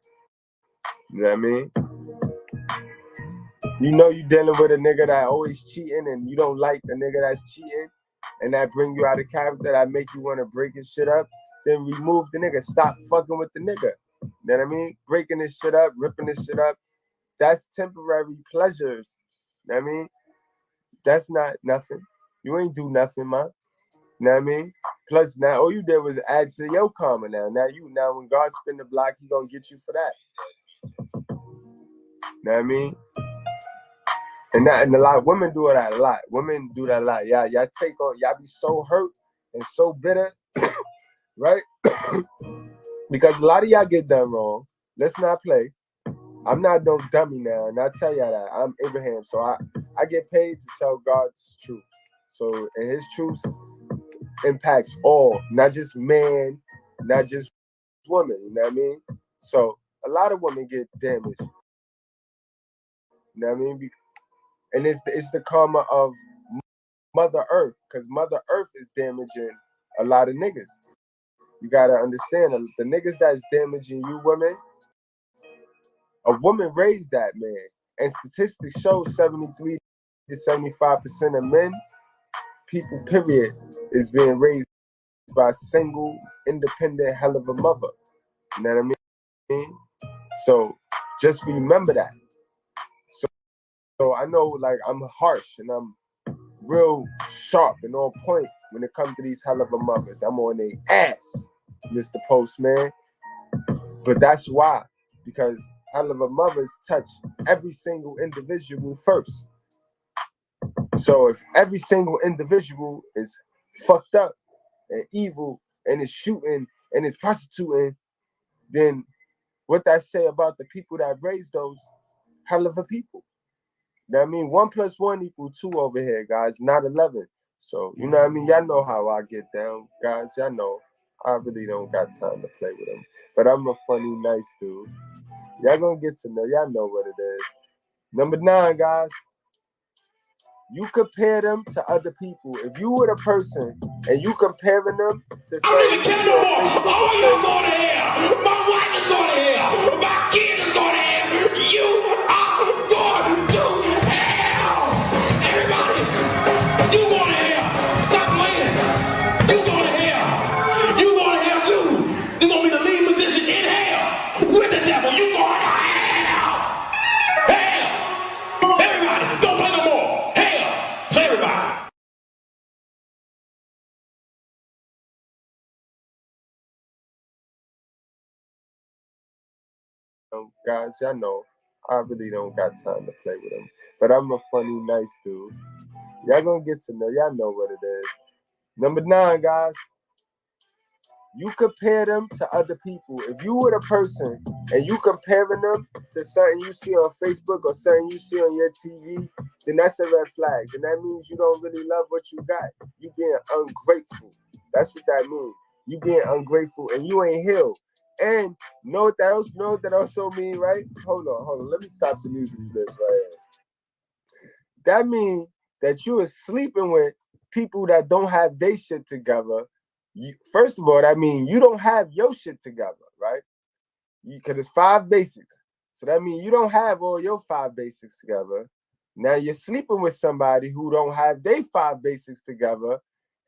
You know what I mean? You know you dealing with a nigga that always cheating, and you don't like the nigga that's cheating, and that bring you out of character, that make you want to break his shit up. Then remove the nigga. Stop fucking with the nigga. You know what I mean? Breaking this shit up, ripping this shit up. That's temporary pleasures. You know what I mean? That's not nothing. You ain't do nothing, man. You know what I mean? Plus, now all you did was add to your karma now. Now when God spin the block, he gonna get you for that. You know what I mean? And a lot of women do that a lot. Women do that a lot. Y'all take on, y'all be so hurt and so bitter, right? Because a lot of y'all get done wrong. Let's not play. I'm not no dummy now, and I tell y'all that. I'm Abraham, so I get paid to tell God's truth. So, and his truth impacts all, not just man, not just women, you know what I mean? So, a lot of women get damaged. You know what I mean? And it's the karma of Mother Earth, because Mother Earth is damaging a lot of niggas. You gotta understand, the niggas that's damaging you women, a woman raised that man. And statistics show 73 to 75% of men, people period, is being raised by a single, independent hell of a mother. You know what I mean? So just remember that. So I know, like, I'm harsh and I'm real sharp and on point when it comes to these hell of a mothers. I'm on their ass, Mr. Postman. But that's why, because hell of a mothers touch every single individual first. So if every single individual is fucked up and evil and is shooting and is prostituting, then what that say about the people that raised those hell of a people? You know what I mean? 1 + 1 = 2 over here, guys, not 11. So, you know what I mean? Y'all know how I get down, guys. Y'all know I really don't got time to play with them. But I'm a funny, nice dude. Y'all gonna get to know. Y'all know what it is. Number 9, guys. You compare them to other people. If you were the person and you comparing them to certain I'm tell you more. All y'all going to hell. My wife is going to hell. My kids is going to hell. You are going to hell. Everybody, you going to hell. Stop playing. You going to hell. You going to hell too. You going to be the lead musician in hell with the devil. You going to hell. Hell. Everybody, don't play no more. Hell. So everybody. Guys, y'all know I really don't got time to play with them. But I'm a funny, nice dude. Y'all gonna get to know. Y'all know what it is. Number 9, guys. You compare them to other people. If you were the person and you comparing them to something you see on Facebook or something you see on your TV, then that's a red flag. Then that means you don't really love what you got. You being ungrateful. That's what that means. You being ungrateful and you ain't healed. And know what that also mean, right? Hold on. Let me stop the music for this right here. That means that you are sleeping with people that don't have their shit together. First of all, that means you don't have your shit together, right? Because it's 5 basics. So that means you don't have all your 5 basics together. Now you're sleeping with somebody who don't have their 5 basics together,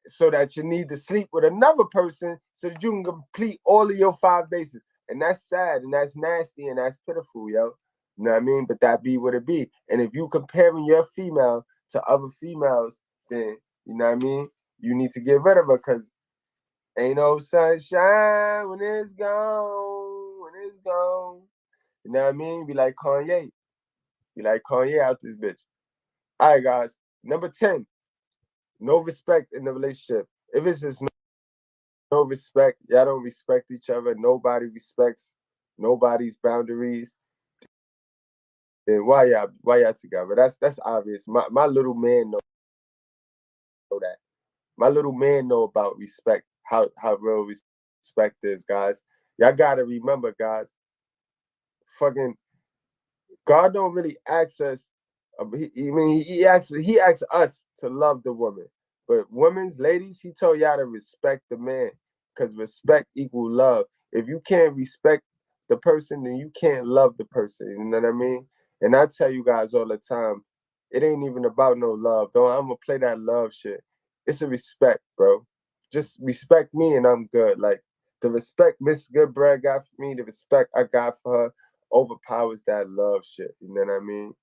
so that you need to sleep with another person so that you can complete all of your 5 basics. And that's sad and that's nasty and that's pitiful, yo. You know what I mean? But that be what it be. And if you comparing your female to other females, then, you know what I mean? You need to get rid of her, because ain't no sunshine when it's gone, when it's gone. You know what I mean? Be like Kanye. Be like Kanye out this bitch. All right, guys. Number 10. No respect in the relationship. If it's just no respect, y'all don't respect each other, nobody respects nobody's boundaries, then why y'all together? That's obvious. My little man know that. My little man know about respect, how real respect is, guys. Y'all gotta remember, guys, fucking God don't really ask us. He asks us to love the woman. But ladies, he told y'all to respect the man, because respect equal love. If you can't respect the person, then you can't love the person. You know what I mean? And I tell you guys all the time, it ain't even about no love. I'm gonna play that love shit. It's a respect, bro. Just respect me and I'm good. Like, the respect Miss Goodbread got for me, the respect I got for her overpowers that love shit. You know what I mean?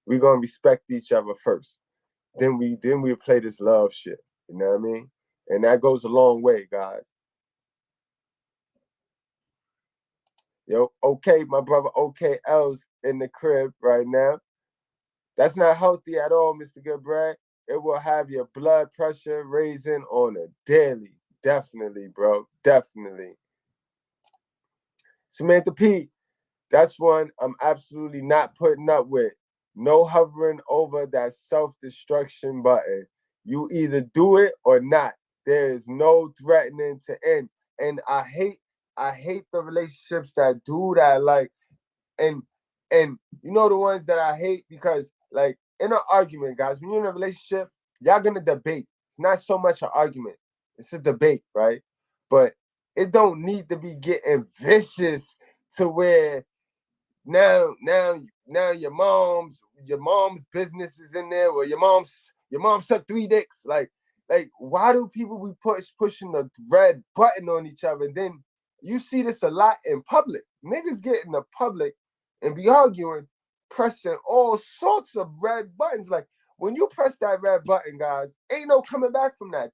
We're gonna respect each other first. Then we play this love shit. You know what I mean? And that goes a long way, guys. Yo, okay, my brother OKL's in the crib right now. That's not healthy at all, Mr. Goodbread. it will have your blood pressure raising on a daily. Definitely, bro. Definitely. Samantha P, that's one I'm absolutely not putting up with. No hovering over that self-destruction button. You either do it or not. There is no threatening to end. And I hate the relationships that do that. Like, and you know the ones that I hate because, like, in an argument, guys, when you're in a relationship, y'all gonna debate. It's not so much an argument, it's a debate, right? But it don't need to be getting vicious to where now your mom's business is in there, or your mom sucked 3 dicks. Like why do people be pushing the red button on each other? And then you see this a lot in public. Niggas get in the public and be arguing, pressing all sorts of red buttons. Like, when you press that red button, guys, ain't no coming back from that.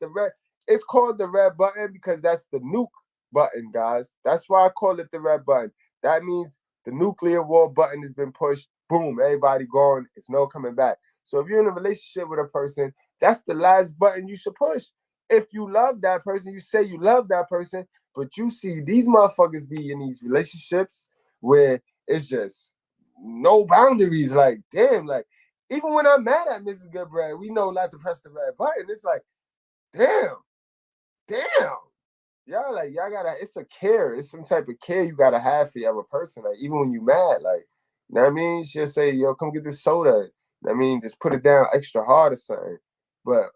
It's called the red button because that's the nuke button, guys. That's why I call it the red button. That means the nuclear war button has been pushed. Boom, everybody gone. It's no coming back. So if you're in a relationship with a person, that's the last button you should push. If you love that person, you say you love that person, but you see these motherfuckers be in these relationships where it's just no boundaries. Like, damn, like, even when I'm mad at Mrs. Goodbread, we know not to press the red button. It's like, damn. Y'all gotta, it's a care. It's some type of care you gotta have for your other person. Like, even when you mad, like, you know what I mean? She'll say, yo, come get this soda. You know what I mean? Just put it down extra hard or something. But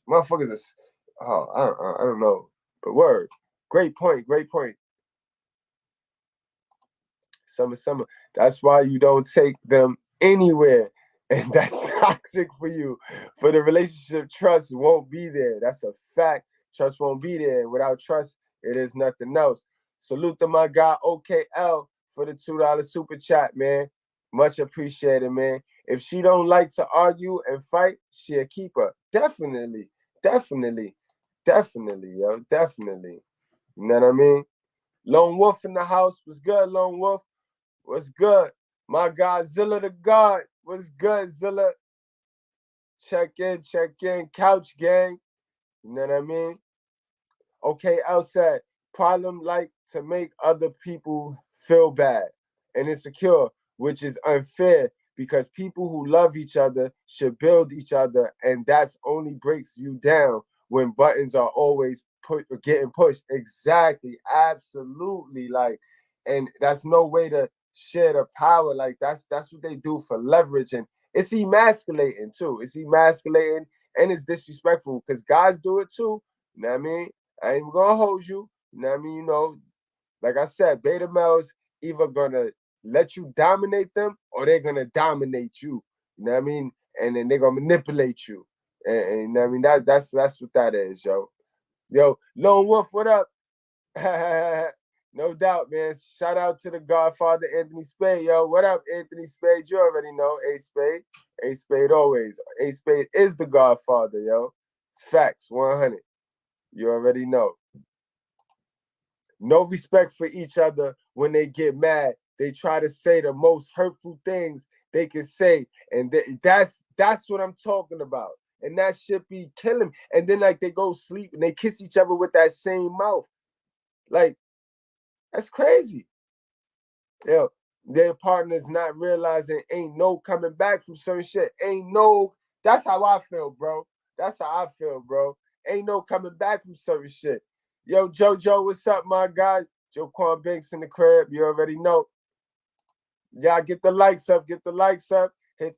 motherfuckers is, I don't know. But word. Great point. Summer. That's why you don't take them anywhere. And that's toxic for you. For the relationship, trust won't be there. That's a fact. Trust won't be there. Without trust, it is nothing else. Salute to my guy, OKL, for the $2 super chat, man. Much appreciated, man. If she don't like to argue and fight, she a keeper. Definitely, yo, definitely. You know what I mean? Lone Wolf in the house. What's good, Lone Wolf? What's good? My guy, Zilla the God. What's good, Zilla? Check in. Couch gang. You know what I mean? Okay, L said, problem like to make other people feel bad and insecure, which is unfair because people who love each other should build each other, and that's only breaks you down when buttons are always getting pushed. Exactly, absolutely. Like, and that's no way to share the power. Like, that's what they do for leverage, and it's emasculating too. It's emasculating and it's disrespectful because guys do it too. You know what I mean? I ain't gonna hold you. You know what I mean? You know, like I said, beta males either gonna let you dominate them or they're gonna dominate you. You know what I mean? And then they're gonna manipulate you. And you know what I mean? That's what that is, yo. Yo, Lone Wolf, what up? No doubt, man. Shout out to the Godfather, Anthony Spade, yo. What up, Anthony Spade? You already know, A Spade always. A Spade is the Godfather, yo. Facts, 100. You already know. No respect for each other when they get mad. They try to say the most hurtful things they can say. And that's what I'm talking about. And that shit be killing. And then, like, they go sleep and they kiss each other with that same mouth. Like, that's crazy. Yo, their partner's not realizing ain't no coming back from certain shit. That's how I feel, bro. Ain't no coming back from certain shit. Yo, JoJo, what's up, my guy? Joe Quan Banks in the crib. You already know. Y'all get the likes up. Hit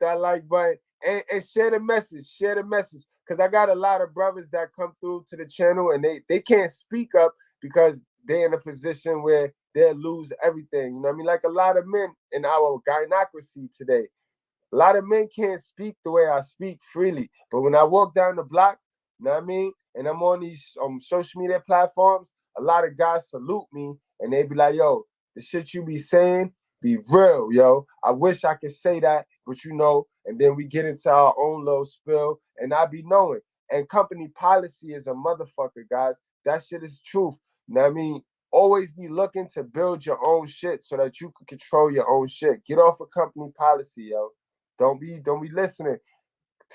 that like button. And share the message. Because I got a lot of brothers that come through to the channel and they can't speak up because they're in a position where they'll lose everything. You know what I mean? Like a lot of men in our gynocracy today. A lot of men can't speak the way I speak freely. But when I walk down the block, you know what I mean? And I'm on these social media platforms, a lot of guys salute me and they be like, yo, the shit you be saying be real, yo. I wish I could say that, but you know, and then we get into our own little spill and I be knowing. And company policy is a motherfucker, guys. That shit is truth. You know what I mean? Always be looking to build your own shit so that you can control your own shit. Get off of company policy, yo. Don't be listening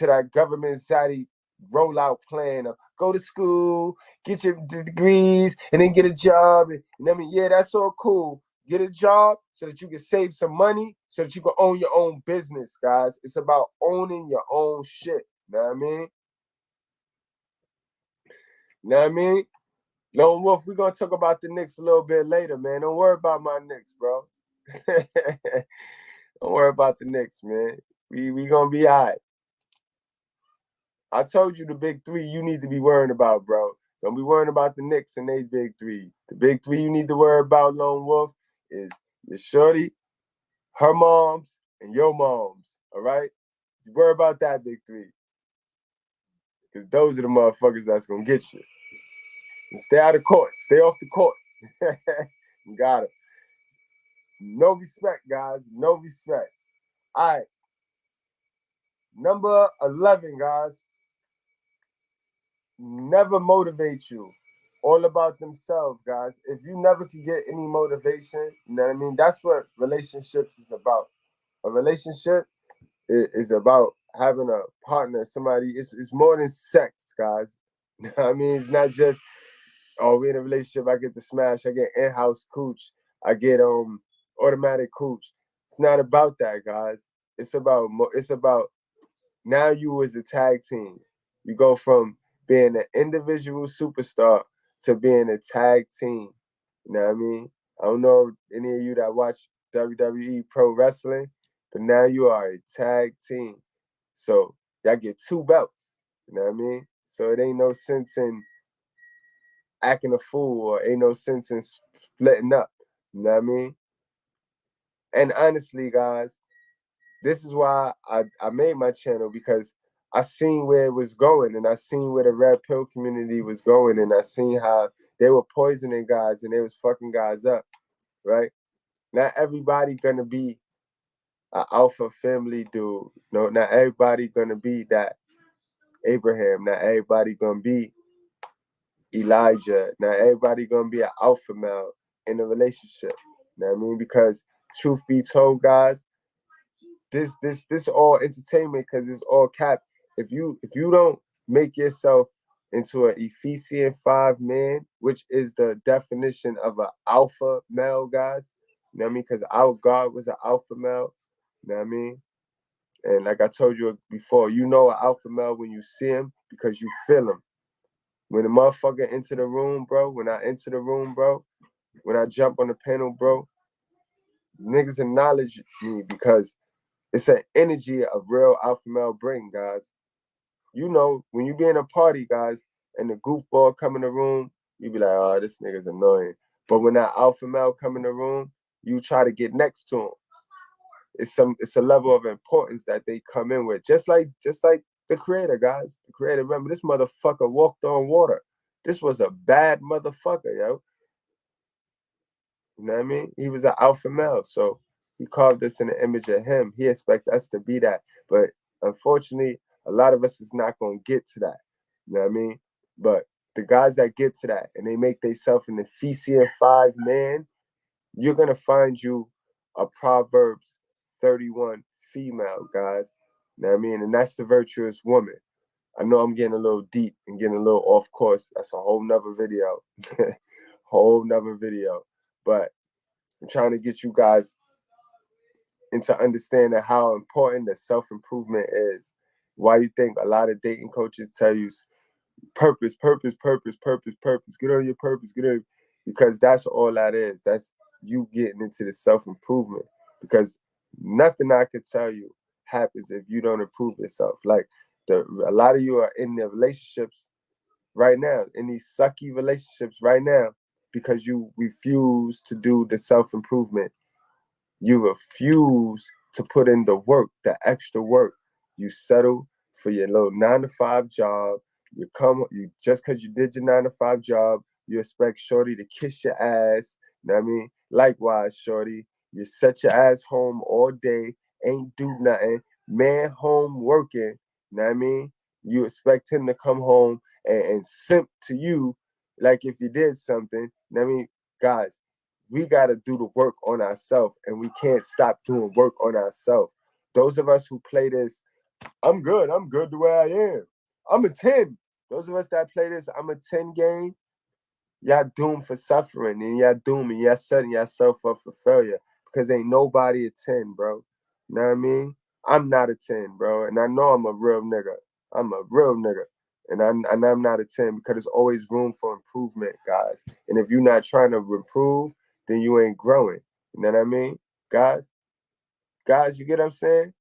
to that government side rollout plan of go to school, get your degrees, and then get a job. And I mean, yeah, that's all cool. Get a job so that you can save some money, so that you can own your own business, guys. It's about owning your own shit. You know what I mean? You know what I mean? Lone Wolf, we're going to talk about the Knicks a little bit later, man. Don't worry about my Knicks, bro. Don't worry about the Knicks, man. We going to be all right. I told you the big three you need to be worrying about, bro. Don't be worrying about the Knicks and they big three. The big three you need to worry about, Lone Wolf, is your shorty, her moms, and your moms, all right? You worry about that big three. Because those are the motherfuckers that's going to get you. And stay out of court. Stay off the court. You got it. No respect, guys. No respect. All right. Number 11, guys. Never motivate you. All about themselves, guys. If you never can get any motivation, you know what I mean? That's what relationships is about. A relationship is about having a partner, somebody. It's more than sex, guys. You know what I mean? It's not just, oh, we're in a relationship, I get to smash, I get in-house cooch, I get automatic cooch. It's not about that, guys. It's about now you as a tag team. You go from being an individual superstar to being a tag team. You know what I mean? I don't know any of you that watch WWE Pro Wrestling, but now you are a tag team. So y'all get 2 belts. You know what I mean? So it ain't no sense in acting a fool, or ain't no sense in splitting up. You know what I mean? And honestly, guys, this is why I made my channel, because I seen where it was going, and I seen where the red pill community was going, and I seen how they were poisoning guys and they was fucking guys up, right? Not everybody gonna be an alpha family dude. No, not everybody gonna be that Abraham. Not everybody gonna be Elijah. Not everybody gonna be an alpha male in a relationship. You know what I mean? Because truth be told, guys, this all entertainment, because it's all cap. If you don't make yourself into an Ephesian 5 man, which is the definition of an alpha male, guys, you know what I mean? Because our God was an alpha male, you know what I mean? And like I told you before, you know an alpha male when you see him, because you feel him. When the motherfucker enter the room, bro, when I enter the room, bro, when I jump on the panel, bro, niggas acknowledge me, because it's an energy of real alpha male bring, guys. You know, when you be in a party, guys, and the goofball come in the room, you be like, oh, this nigga's annoying. But when that alpha male come in the room, you try to get next to him. It's a level of importance that they come in with. Just like the creator, guys. The creator, remember, this motherfucker walked on water. This was a bad motherfucker, yo. You know what I mean? He was an alpha male, so he carved us in the image of him. He expects us to be that. But unfortunately, a lot of us is not going to get to that. You know what I mean? But the guys that get to that and they make themselves an Ephesian 5 man, you're going to find you a Proverbs 31 female, guys. You know what I mean? And that's the virtuous woman. I know I'm getting a little deep and getting a little off course. That's a whole nother video. Whole nother video. But I'm trying to get you guys into understanding how important the self-improvement is. Why you think a lot of dating coaches tell you purpose, purpose, purpose, purpose, purpose. Get on your purpose, get on, because that's all that is. That's you getting into the self-improvement. Because nothing I could tell you happens if you don't improve yourself. Like a lot of you are in their relationships right now, in these sucky relationships right now, because you refuse to do the self-improvement. You refuse to put in the work, the extra work. You settle for your little 9-to-5 job. You just because you did your 9-to-5 job, you expect shorty to kiss your ass. You know what I mean? Likewise, shorty, you set your ass home all day, ain't do nothing, man home working. You know what I mean? You expect him to come home and simp to you like if you did something. You know what I mean? Guys, we got to do the work on ourselves, and we can't stop doing work on ourselves. Those of us who play this I'm good the way I am. I'm a 10. Those of us that play this, I'm a 10 game. Y'all doomed for suffering, and y'all doomed, and y'all setting yourself up for failure because ain't nobody a 10, bro. You know what I mean? I'm not a 10, bro, and I know I'm a real nigga. I'm a real nigga, and I'm not a 10 because there's always room for improvement, guys. And if you're not trying to improve, then you ain't growing. You know what I mean, guys? Guys, you get what I'm saying?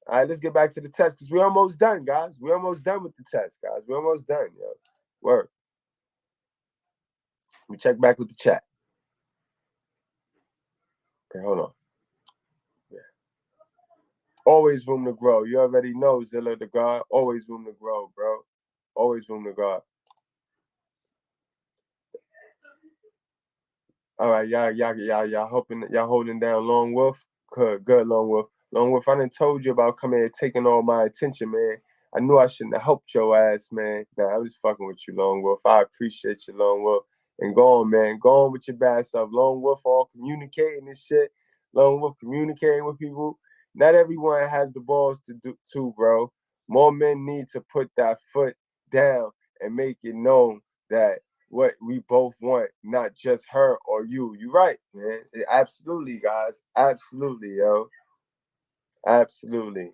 All right, let's get back to the test because we almost done, guys. We almost done with the test, guys. We almost done, yo. Word. We check back with the chat. Okay, hold on. Yeah. Always room to grow. You already know, Zilla the God. Always room to grow, bro. Always room to grow. All right, y'all hoping y'all holding down Lone Wolf. Good, Lone Wolf. Lone Wolf, I done told you about coming here taking all my attention, man. I knew I shouldn't have helped your ass, man. Nah, I was fucking with you, Lone Wolf. I appreciate you, Lone Wolf. And go on, man. Go on with your bad stuff. Lone Wolf all communicating and shit. Lone Wolf communicating with people. Not everyone has the balls to do too, bro. More men need to put that foot down and make it known that what we both want, not just her or you. You right, man. Absolutely, guys. Absolutely, yo. Absolutely.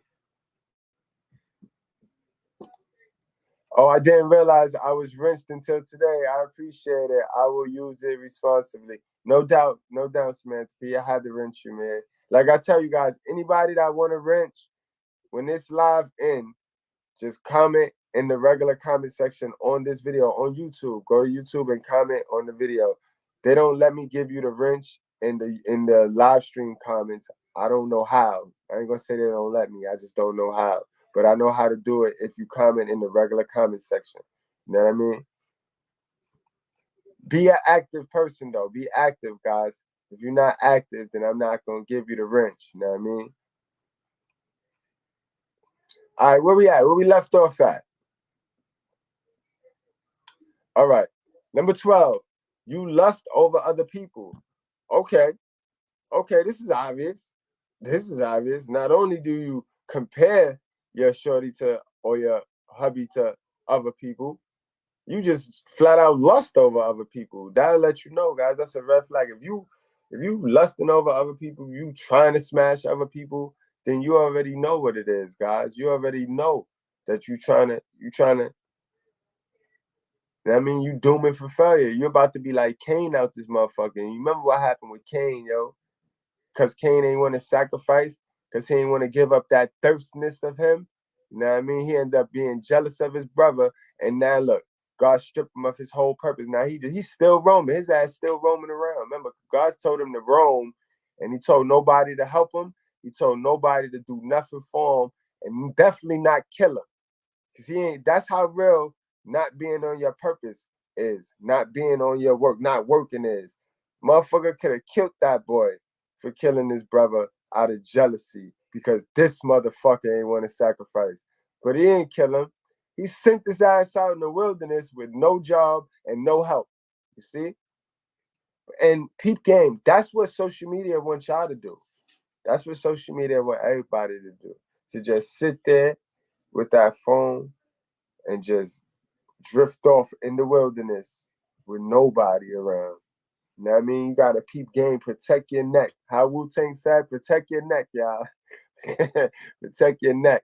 Oh, I didn't realize I was rinsed until today. I appreciate it. I will use it responsibly. No doubt, Samantha P. I had to rinse you, man. Like I tell you guys, anybody that want to wrench, when this live end, just comment in the regular comment section on this video on YouTube. Go to YouTube and comment on the video. They don't let me give you the wrench in the live stream comments. I don't know how. I ain't gonna say they don't let me. I just don't know how. But I know how to do it if you comment in the regular comment section. You know what I mean? Be an active person though. Be active, guys. If you're not active, then I'm not gonna give you the wrench. You know what I mean? All right, where we at? Where we left off at? All right. Number 12, you lust over other people. Okay, this is obvious. This is obvious. Not only do you compare your shorty to or your hubby to other people, you just flat out lust over other people. That'll let you know, guys. That's a red flag. If you lusting over other people, you trying to smash other people, then you already know what it is, guys. You already know that you trying to. I mean, you dooming for failure. You're about to be like Cain out this motherfucker. And you remember what happened with Cain, yo? Because Cain ain't want to sacrifice, because he ain't want to give up that thirstness of him. You know what I mean? He ended up being jealous of his brother. And now look, God stripped him of his whole purpose. Now he's still roaming. His ass still roaming around. Remember, God told him to roam, and he told nobody to help him. He told nobody to do nothing for him, and definitely not kill him. Because that's how real not being on your purpose is, not being on your work, not working is. Motherfucker could have killed that boy for killing his brother out of jealousy because this motherfucker ain't want to sacrifice. But he ain't kill him. He sent his ass out in the wilderness with no job and no help. You see? And peep game, that's what social media wants y'all to do. That's what social media want everybody to do. To just sit there with that phone and just drift off in the wilderness with nobody around. You know what I mean? You gotta peep game, protect your neck. How Wu-Tang said, protect your neck, y'all. Protect your neck.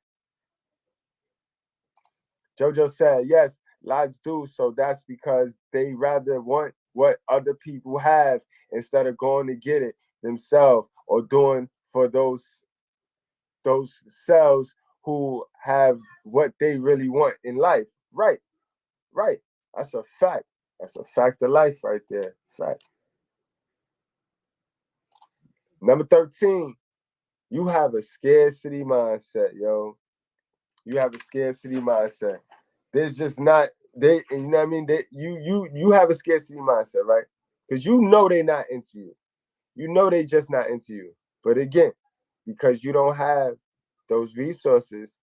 Jojo said, yes, lots do. So that's because they rather want what other people have instead of going to get it themselves or doing for those selves who have what they really want in life. Right. That's a fact. That's a fact of life right there. Fact. Number 13, you have a scarcity mindset, yo. You have a scarcity mindset. There's just not you know what I mean? You have a scarcity mindset, right? Because you know they're not into you. You know they just not into you. But again, because you don't have those resources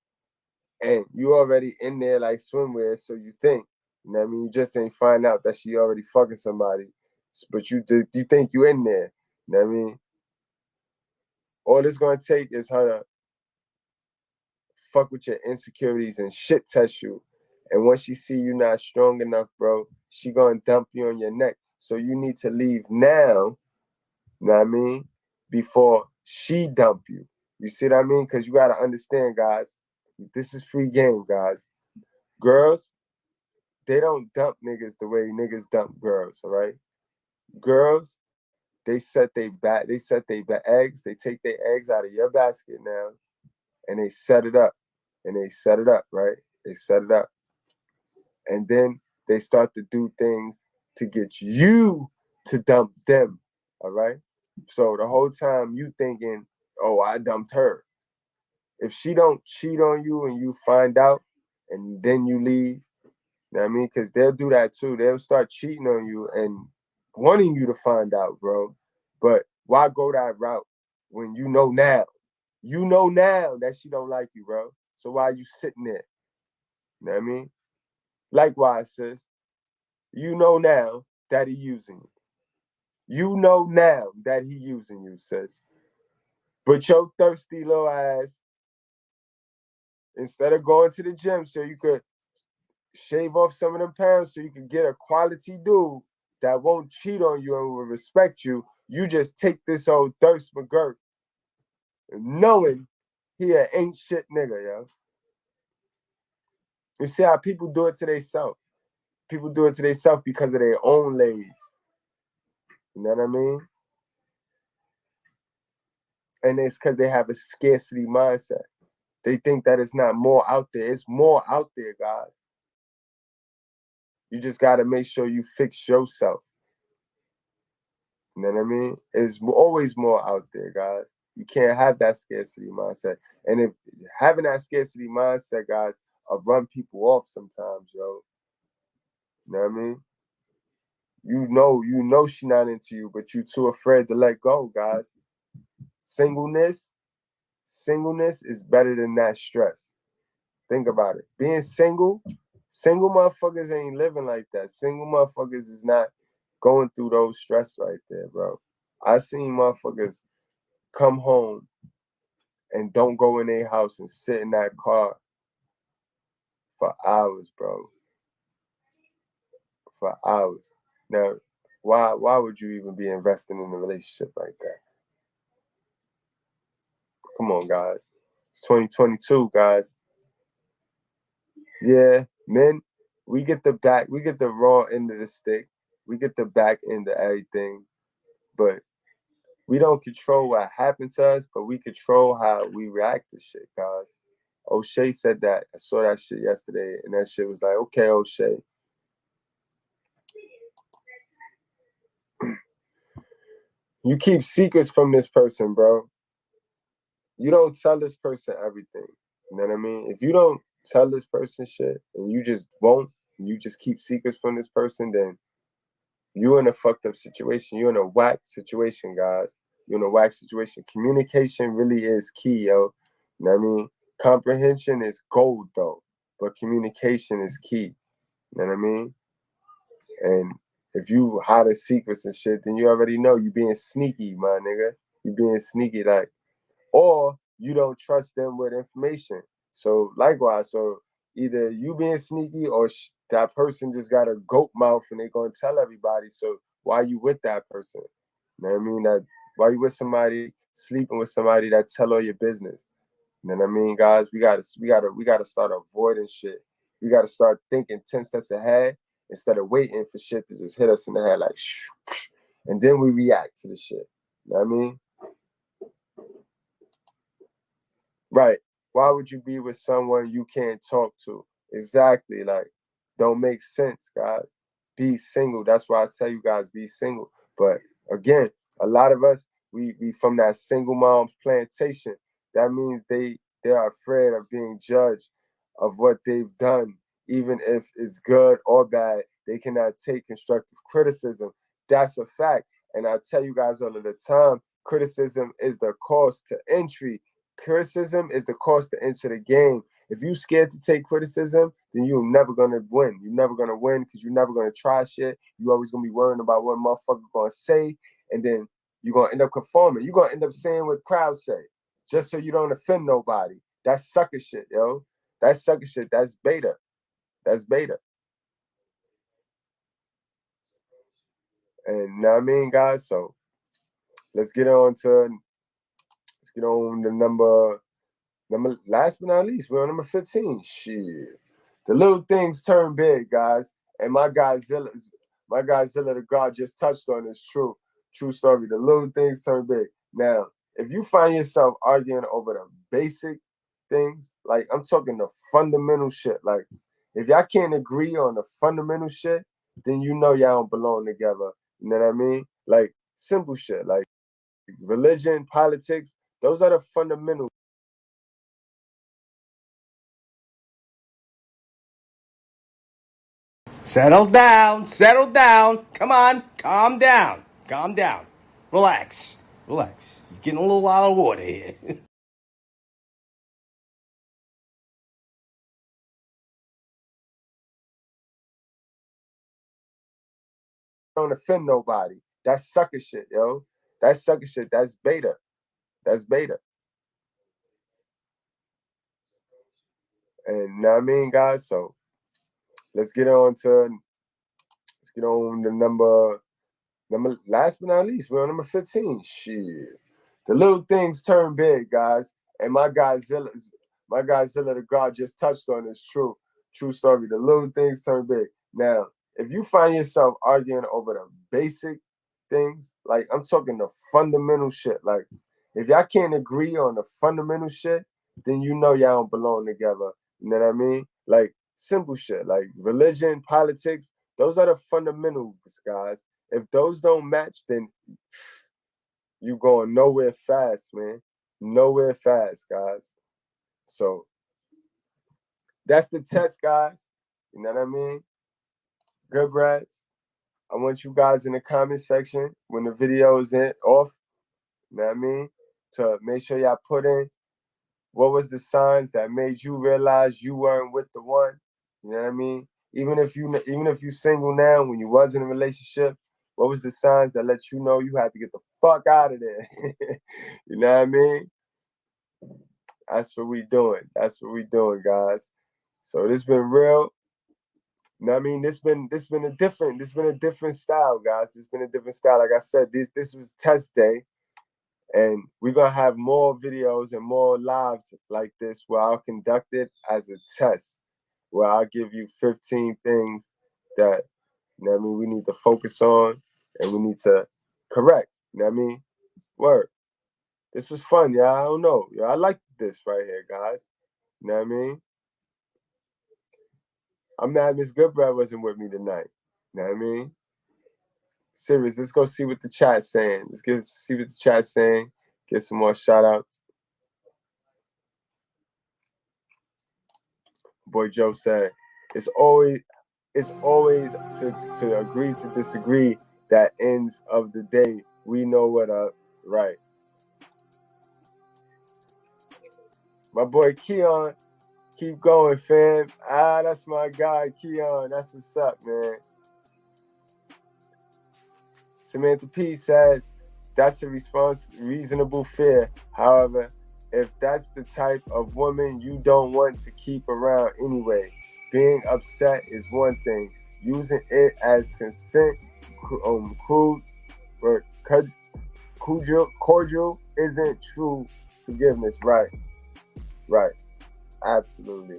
and you already in there like swimwear, so you think, you know what I mean? You just ain't find out that she already fucking somebody. But you think you in there. You know what I mean? All it's gonna take is her to fuck with your insecurities and shit test you. And once she see you not strong enough, bro, she gonna dump you on your neck. So you need to leave now, you know what I mean, before she dump you. You see what I mean? Because you gotta understand, guys, this is free game, guys. Girls, they don't dump niggas the way niggas dump girls, all right? Girls, they set they eggs, they take their eggs out of your basket now, and they set it up. And they set it up, right? They set it up. And then they start to do things to get you to dump them, all right? So the whole time you thinking, oh, I dumped her. If she don't cheat on you and you find out and then you leave, you know what I mean? Because they'll do that too. They'll start cheating on you and wanting you to find out, bro. But why go that route when you know now? You know now that she don't like you, bro. So why are you sitting there? You know what I mean? Likewise, sis, you know now that he using you. You know now that he using you, sis. But your thirsty little ass, instead of going to the gym so you could shave off some of them pounds so you could get a quality dude that won't cheat on you and will respect you, you just take this old thirst McGirt knowing he an ain't shit nigga, yo. You see how people do it to themselves. People do it to themselves because of their own lays. You know what I mean? And it's because they have a scarcity mindset. They think that it's not more out there. It's more out there, guys. You just got to make sure you fix yourself. You know what I mean? It's always more out there, guys. You can't have that scarcity mindset. And if having that scarcity mindset, guys, will run people off sometimes, yo. You know what I mean? You know she not into you, but you too afraid to let go, guys. Singleness is better than that stress. Think about it. Being single motherfuckers ain't living like that. Single motherfuckers is not going through those stress right there, bro. I seen motherfuckers come home and don't go in their house and sit in that car for hours, bro. For hours. Now, why would you even be investing in a relationship like that? Come on, guys. It's 2022, guys. Yeah, men, we get the raw end of the stick. We get the back end of everything. But we don't control what happened to us, but we control how we react to shit, guys. O'Shea said that. I saw that shit yesterday, and that shit was like, okay, O'Shea. You keep secrets from this person, bro. You don't tell this person everything. You know what I mean? If you don't tell this person shit, and you just won't, and you just keep secrets from this person, then you're in a fucked up situation. You're in a whack situation, guys. You're in a whack situation. Communication really is key, yo. You know what I mean? Comprehension is gold, though, but communication is key. You know what I mean? And if you hide the secrets and shit, then you already know you being sneaky, my nigga. You being sneaky, like, or you don't trust them with information. So likewise, so either you being sneaky or that person just got a goat mouth and they gonna tell everybody. So why you with that person? You know what I mean? That why you with somebody sleeping with somebody that tell all your business? You know what I mean, guys? We gotta start avoiding shit. We gotta start thinking 10 steps ahead instead of waiting for shit to just hit us in the head like shh, shh, and then we react to the shit. You know what I mean? Right. Why would you be with someone you can't talk to? Exactly. Like, don't make sense, guys. Be single. That's why I tell you guys, be single. But again, a lot of us, we from that single mom's plantation. That means they are afraid of being judged of what they've done, even if it's good or bad. They cannot take constructive criticism. That's a fact. And I tell you guys all of the time, criticism is the cost to entry. Criticism is the cost to enter the game. If you're scared to take criticism, then you're never gonna win. You're never gonna win because you're never gonna try shit. You're always gonna be worrying about what motherfucker gonna say, and then you're gonna end up conforming. You're gonna end up saying what crowds say, just so you don't offend nobody. That's sucker shit, yo. That's sucker shit. That's beta. That's beta. And you know what I mean, guys? So let's get on to the number last but not least, we're on number 15. Shit. The little things turn big, guys. And my guy Zilla the God just touched on this true story. The little things turn big. Now, if you find yourself arguing over the basic things, like I'm talking the fundamental shit, like if y'all can't agree on the fundamental shit, then you know y'all don't belong together. You know what I mean? Like simple shit, like religion, politics, those are the fundamentals. Settle down. Settle down. Come on. Calm down. Calm down. Relax. Relax. You're getting a little out of order here. Don't offend nobody. That's sucker shit, yo. That's sucker shit. That's beta. That's beta. And you know what I mean, guys? So let's get on the number last but not least, we're on number 15. Shit. The little things turn big, guys. And my guy Zilla the God just touched on this true story. The little things turn big. Now, if you find yourself arguing over the basic things, like I'm talking the fundamental shit, like if y'all can't agree on the fundamental shit, then you know y'all don't belong together. You know what I mean? Like simple shit, like religion, politics, those are the fundamentals, guys. If those don't match, then you going nowhere fast, man. Nowhere fast, guys. So that's the test, guys. You know what I mean? Good brads. I want you guys in the comment section when the video is off, you know what I mean? To make sure y'all put in what was the signs that made you realize you weren't with the one. You know what I mean? Even if you single now, when you was in a relationship, what was the signs that let you know you had to get the fuck out of there? You know what I mean? That's what we doing. That's what we doing, guys. So this been real. You know what I mean? This been a different style, guys. This been a different style. Like I said, this was test day. And we're gonna have more videos and more lives like this where I'll conduct it as a test, where I'll give you 15 things that, you know what I mean, we need to focus on and we need to correct. You know what I mean? Word. This was fun, y'all. I don't know. Yeah, I like this right here, guys. You know what I mean? I'm mad Miss Goodbread wasn't with me tonight. You know what I mean? Serious, let's go see what the chat's saying. See what the chat's saying. Get some more shout outs. Boy Joe said, it's always to agree to disagree that ends of the day. We know what up, right. My boy Keon, keep going, fam. That's my guy, Keon. That's what's up, man. Samantha P says, that's a reasonable fear. However, if that's the type of woman you don't want to keep around anyway, being upset is one thing. Using it as consent, cordial isn't true forgiveness. Right. Absolutely.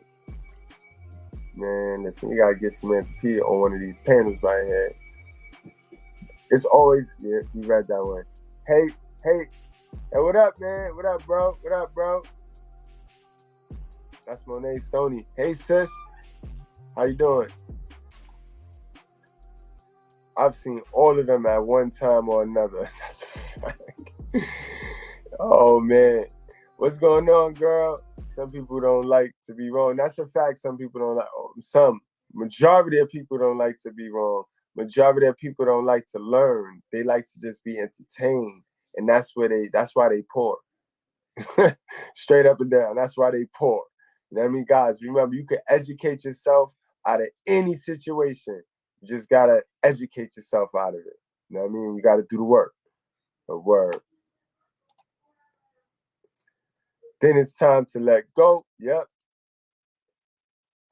Man, listen, we gotta get Samantha P on one of these panels right here. It's always, yeah, you read that one. Hey, what up, man? What up, bro? That's Monet Stoney. Hey, sis. How you doing? I've seen all of them at one time or another. That's a fact. Oh, man. What's going on, girl? Some people don't like to be wrong. That's a fact. Some people don't like, majority of people don't like to be wrong. Majority of people don't like to learn. They like to just be entertained. And that's why they poor. Straight up and down. That's why they poor. You know what I mean, guys? Remember, you can educate yourself out of any situation. You just gotta educate yourself out of it. You know what I mean? You gotta do the work. The word. Then it's time to let go. Yep.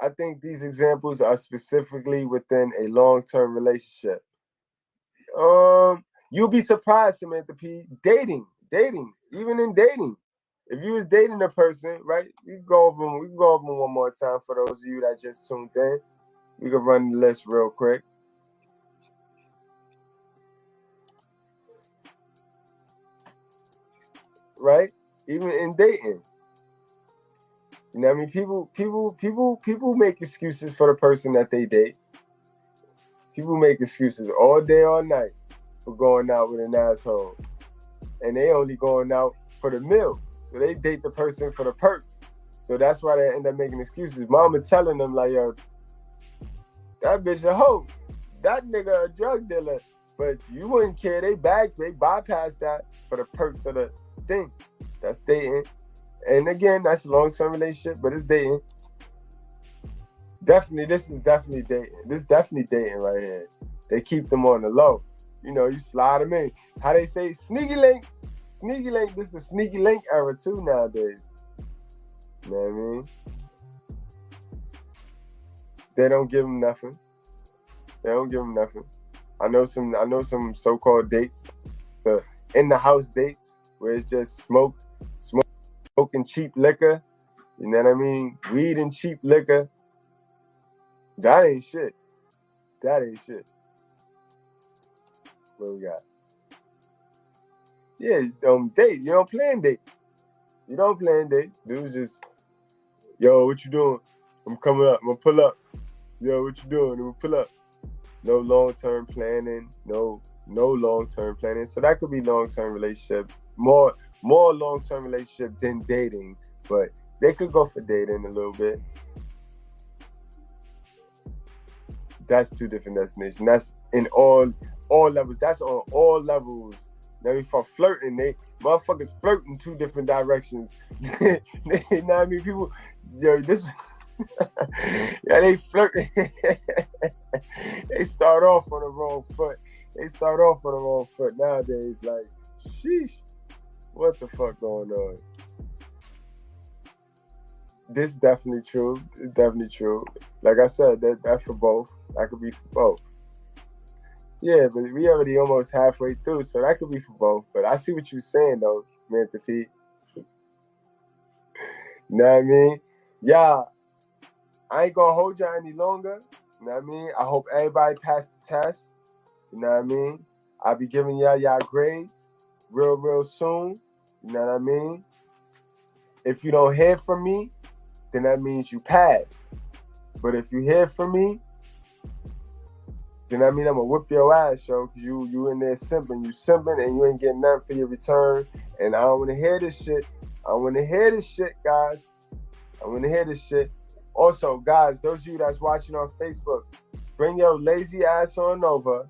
I think these examples are specifically within a long-term relationship. You'll be surprised, Samantha P. Dating, even in dating. If you was dating a person, right? We can go over them one more time for those of you that just tuned in. We can run the list real quick. Right? Even in dating. You know what I mean? People make excuses for the person that they date. People make excuses all day, all night for going out with an asshole. And they only going out for the meal. So they date the person for the perks. So that's why they end up making excuses. Mama telling them like, yo, that bitch a hoe. That nigga a drug dealer. But you wouldn't care. They bypass that for the perks of the thing. That's dating. And again, that's a long-term relationship, but it's dating. This is definitely dating. This is definitely dating right here. They keep them on the low. You know, you slide them in. How they say, sneaky link. Sneaky link. This is the sneaky link era too nowadays. You know what I mean? They don't give them nothing. I know some so-called dates, the in the house dates where it's just smoking cheap liquor. You know what I mean? Weed and cheap liquor. That ain't shit. What we got? Yeah, date. You don't plan dates. Dudes just, yo, what you doing? I'm coming up. I'm gonna pull up. Yo, what you doing? I'm gonna pull up. No long-term planning. No long-term planning. So that could be long-term relationship. More long-term relationship than dating. But they could go for dating a little bit. That's two different destinations. That's in all levels. That's on all levels. Now, for flirting, motherfuckers flirting two different directions. You know what I mean? People, yo, this, yeah, they flirting. They start off on the wrong foot. Nowadays. Like, sheesh, what the fuck going on? This is definitely true. It's definitely true. Like I said, that's for both. That could be for both. Yeah, but we already almost halfway through, so that could be for both. But I see what you're saying, though, man, to feed. You know what I mean? Yeah, I ain't gonna hold y'all any longer. You know what I mean? I hope everybody passed the test. You know what I mean? I'll be giving y'all grades real soon. You know what I mean? If you don't hear from me, then that means you pass. But if you hear from me, then I mean I'm gonna whip your ass, yo, because you in there simping, and you ain't getting nothing for your return. And I don't wanna hear this shit. Guys. I wanna hear this shit. Also, guys, those of you that's watching on Facebook, bring your lazy ass on over.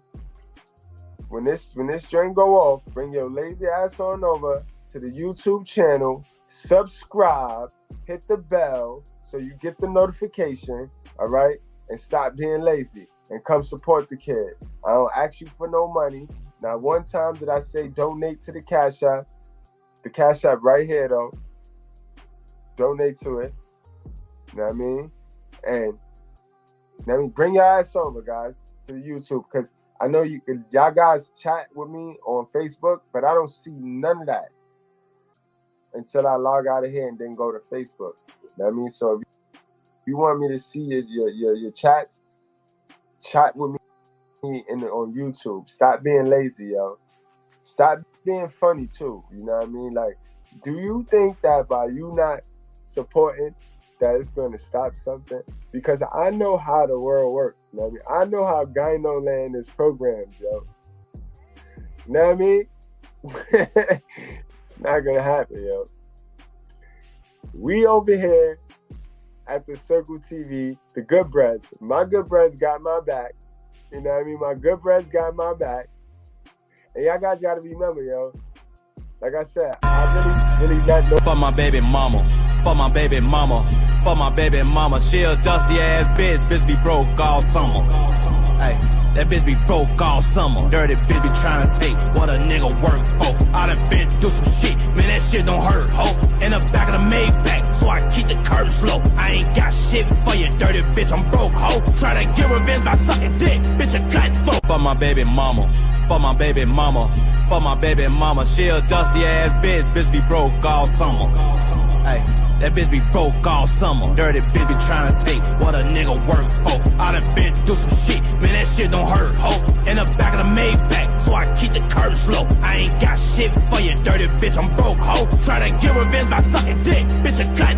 When this string go off, bring your lazy ass on over to the YouTube channel, subscribe, hit the bell so you get the notification, all right? And stop being lazy and come support the kid. I don't ask you for no money. Not one time did I say donate to the Cash App. The Cash App right here, though. Donate to it. You know what I mean? And bring your ass over, guys, to the YouTube, because I know y'all guys chat with me on Facebook, but I don't see none of that until I log out of here and then go to Facebook. You know what I mean? So if you want me to see your chats, chat with me on YouTube. Stop being lazy, yo. Stop being funny too. You know what I mean? Like, do you think that by you not supporting that it's going to stop something? Because I know how the world works. You know what I mean? I know how Gyno Land is programmed, yo. You know what I mean? It's not going to happen, yo. We over here at the Circle TV, the Good Breads. My Good Breads got my back. You know what I mean? My Good Breads got my back. And y'all guys got to remember, yo. Like I said, I really not know. For my baby mama. She a dusty ass bitch be broke all summer. Hey, that bitch be broke all summer. Dirty bitch be trying to take what a nigga work for. I done been through some shit, man, that shit don't hurt, ho. In the back of the Maybach, so I keep the curtains low. I ain't got shit for you, dirty bitch, I'm broke, ho. Try to get revenge by sucking dick, bitch, a cutthroat. For my baby mama, for my baby mama, for my baby mama. She a dusty ass bitch be broke all summer. Hey, that bitch be broke all summer. Dirty bitch be trying to take what a nigga work for. I done been through some shit, man, that shit don't hurt, ho. In the back of the Maybach, so I keep the curtains low. I ain't got shit for you, dirty bitch, I'm broke, ho. Try to get revenge by sucking dick, bitch, a cut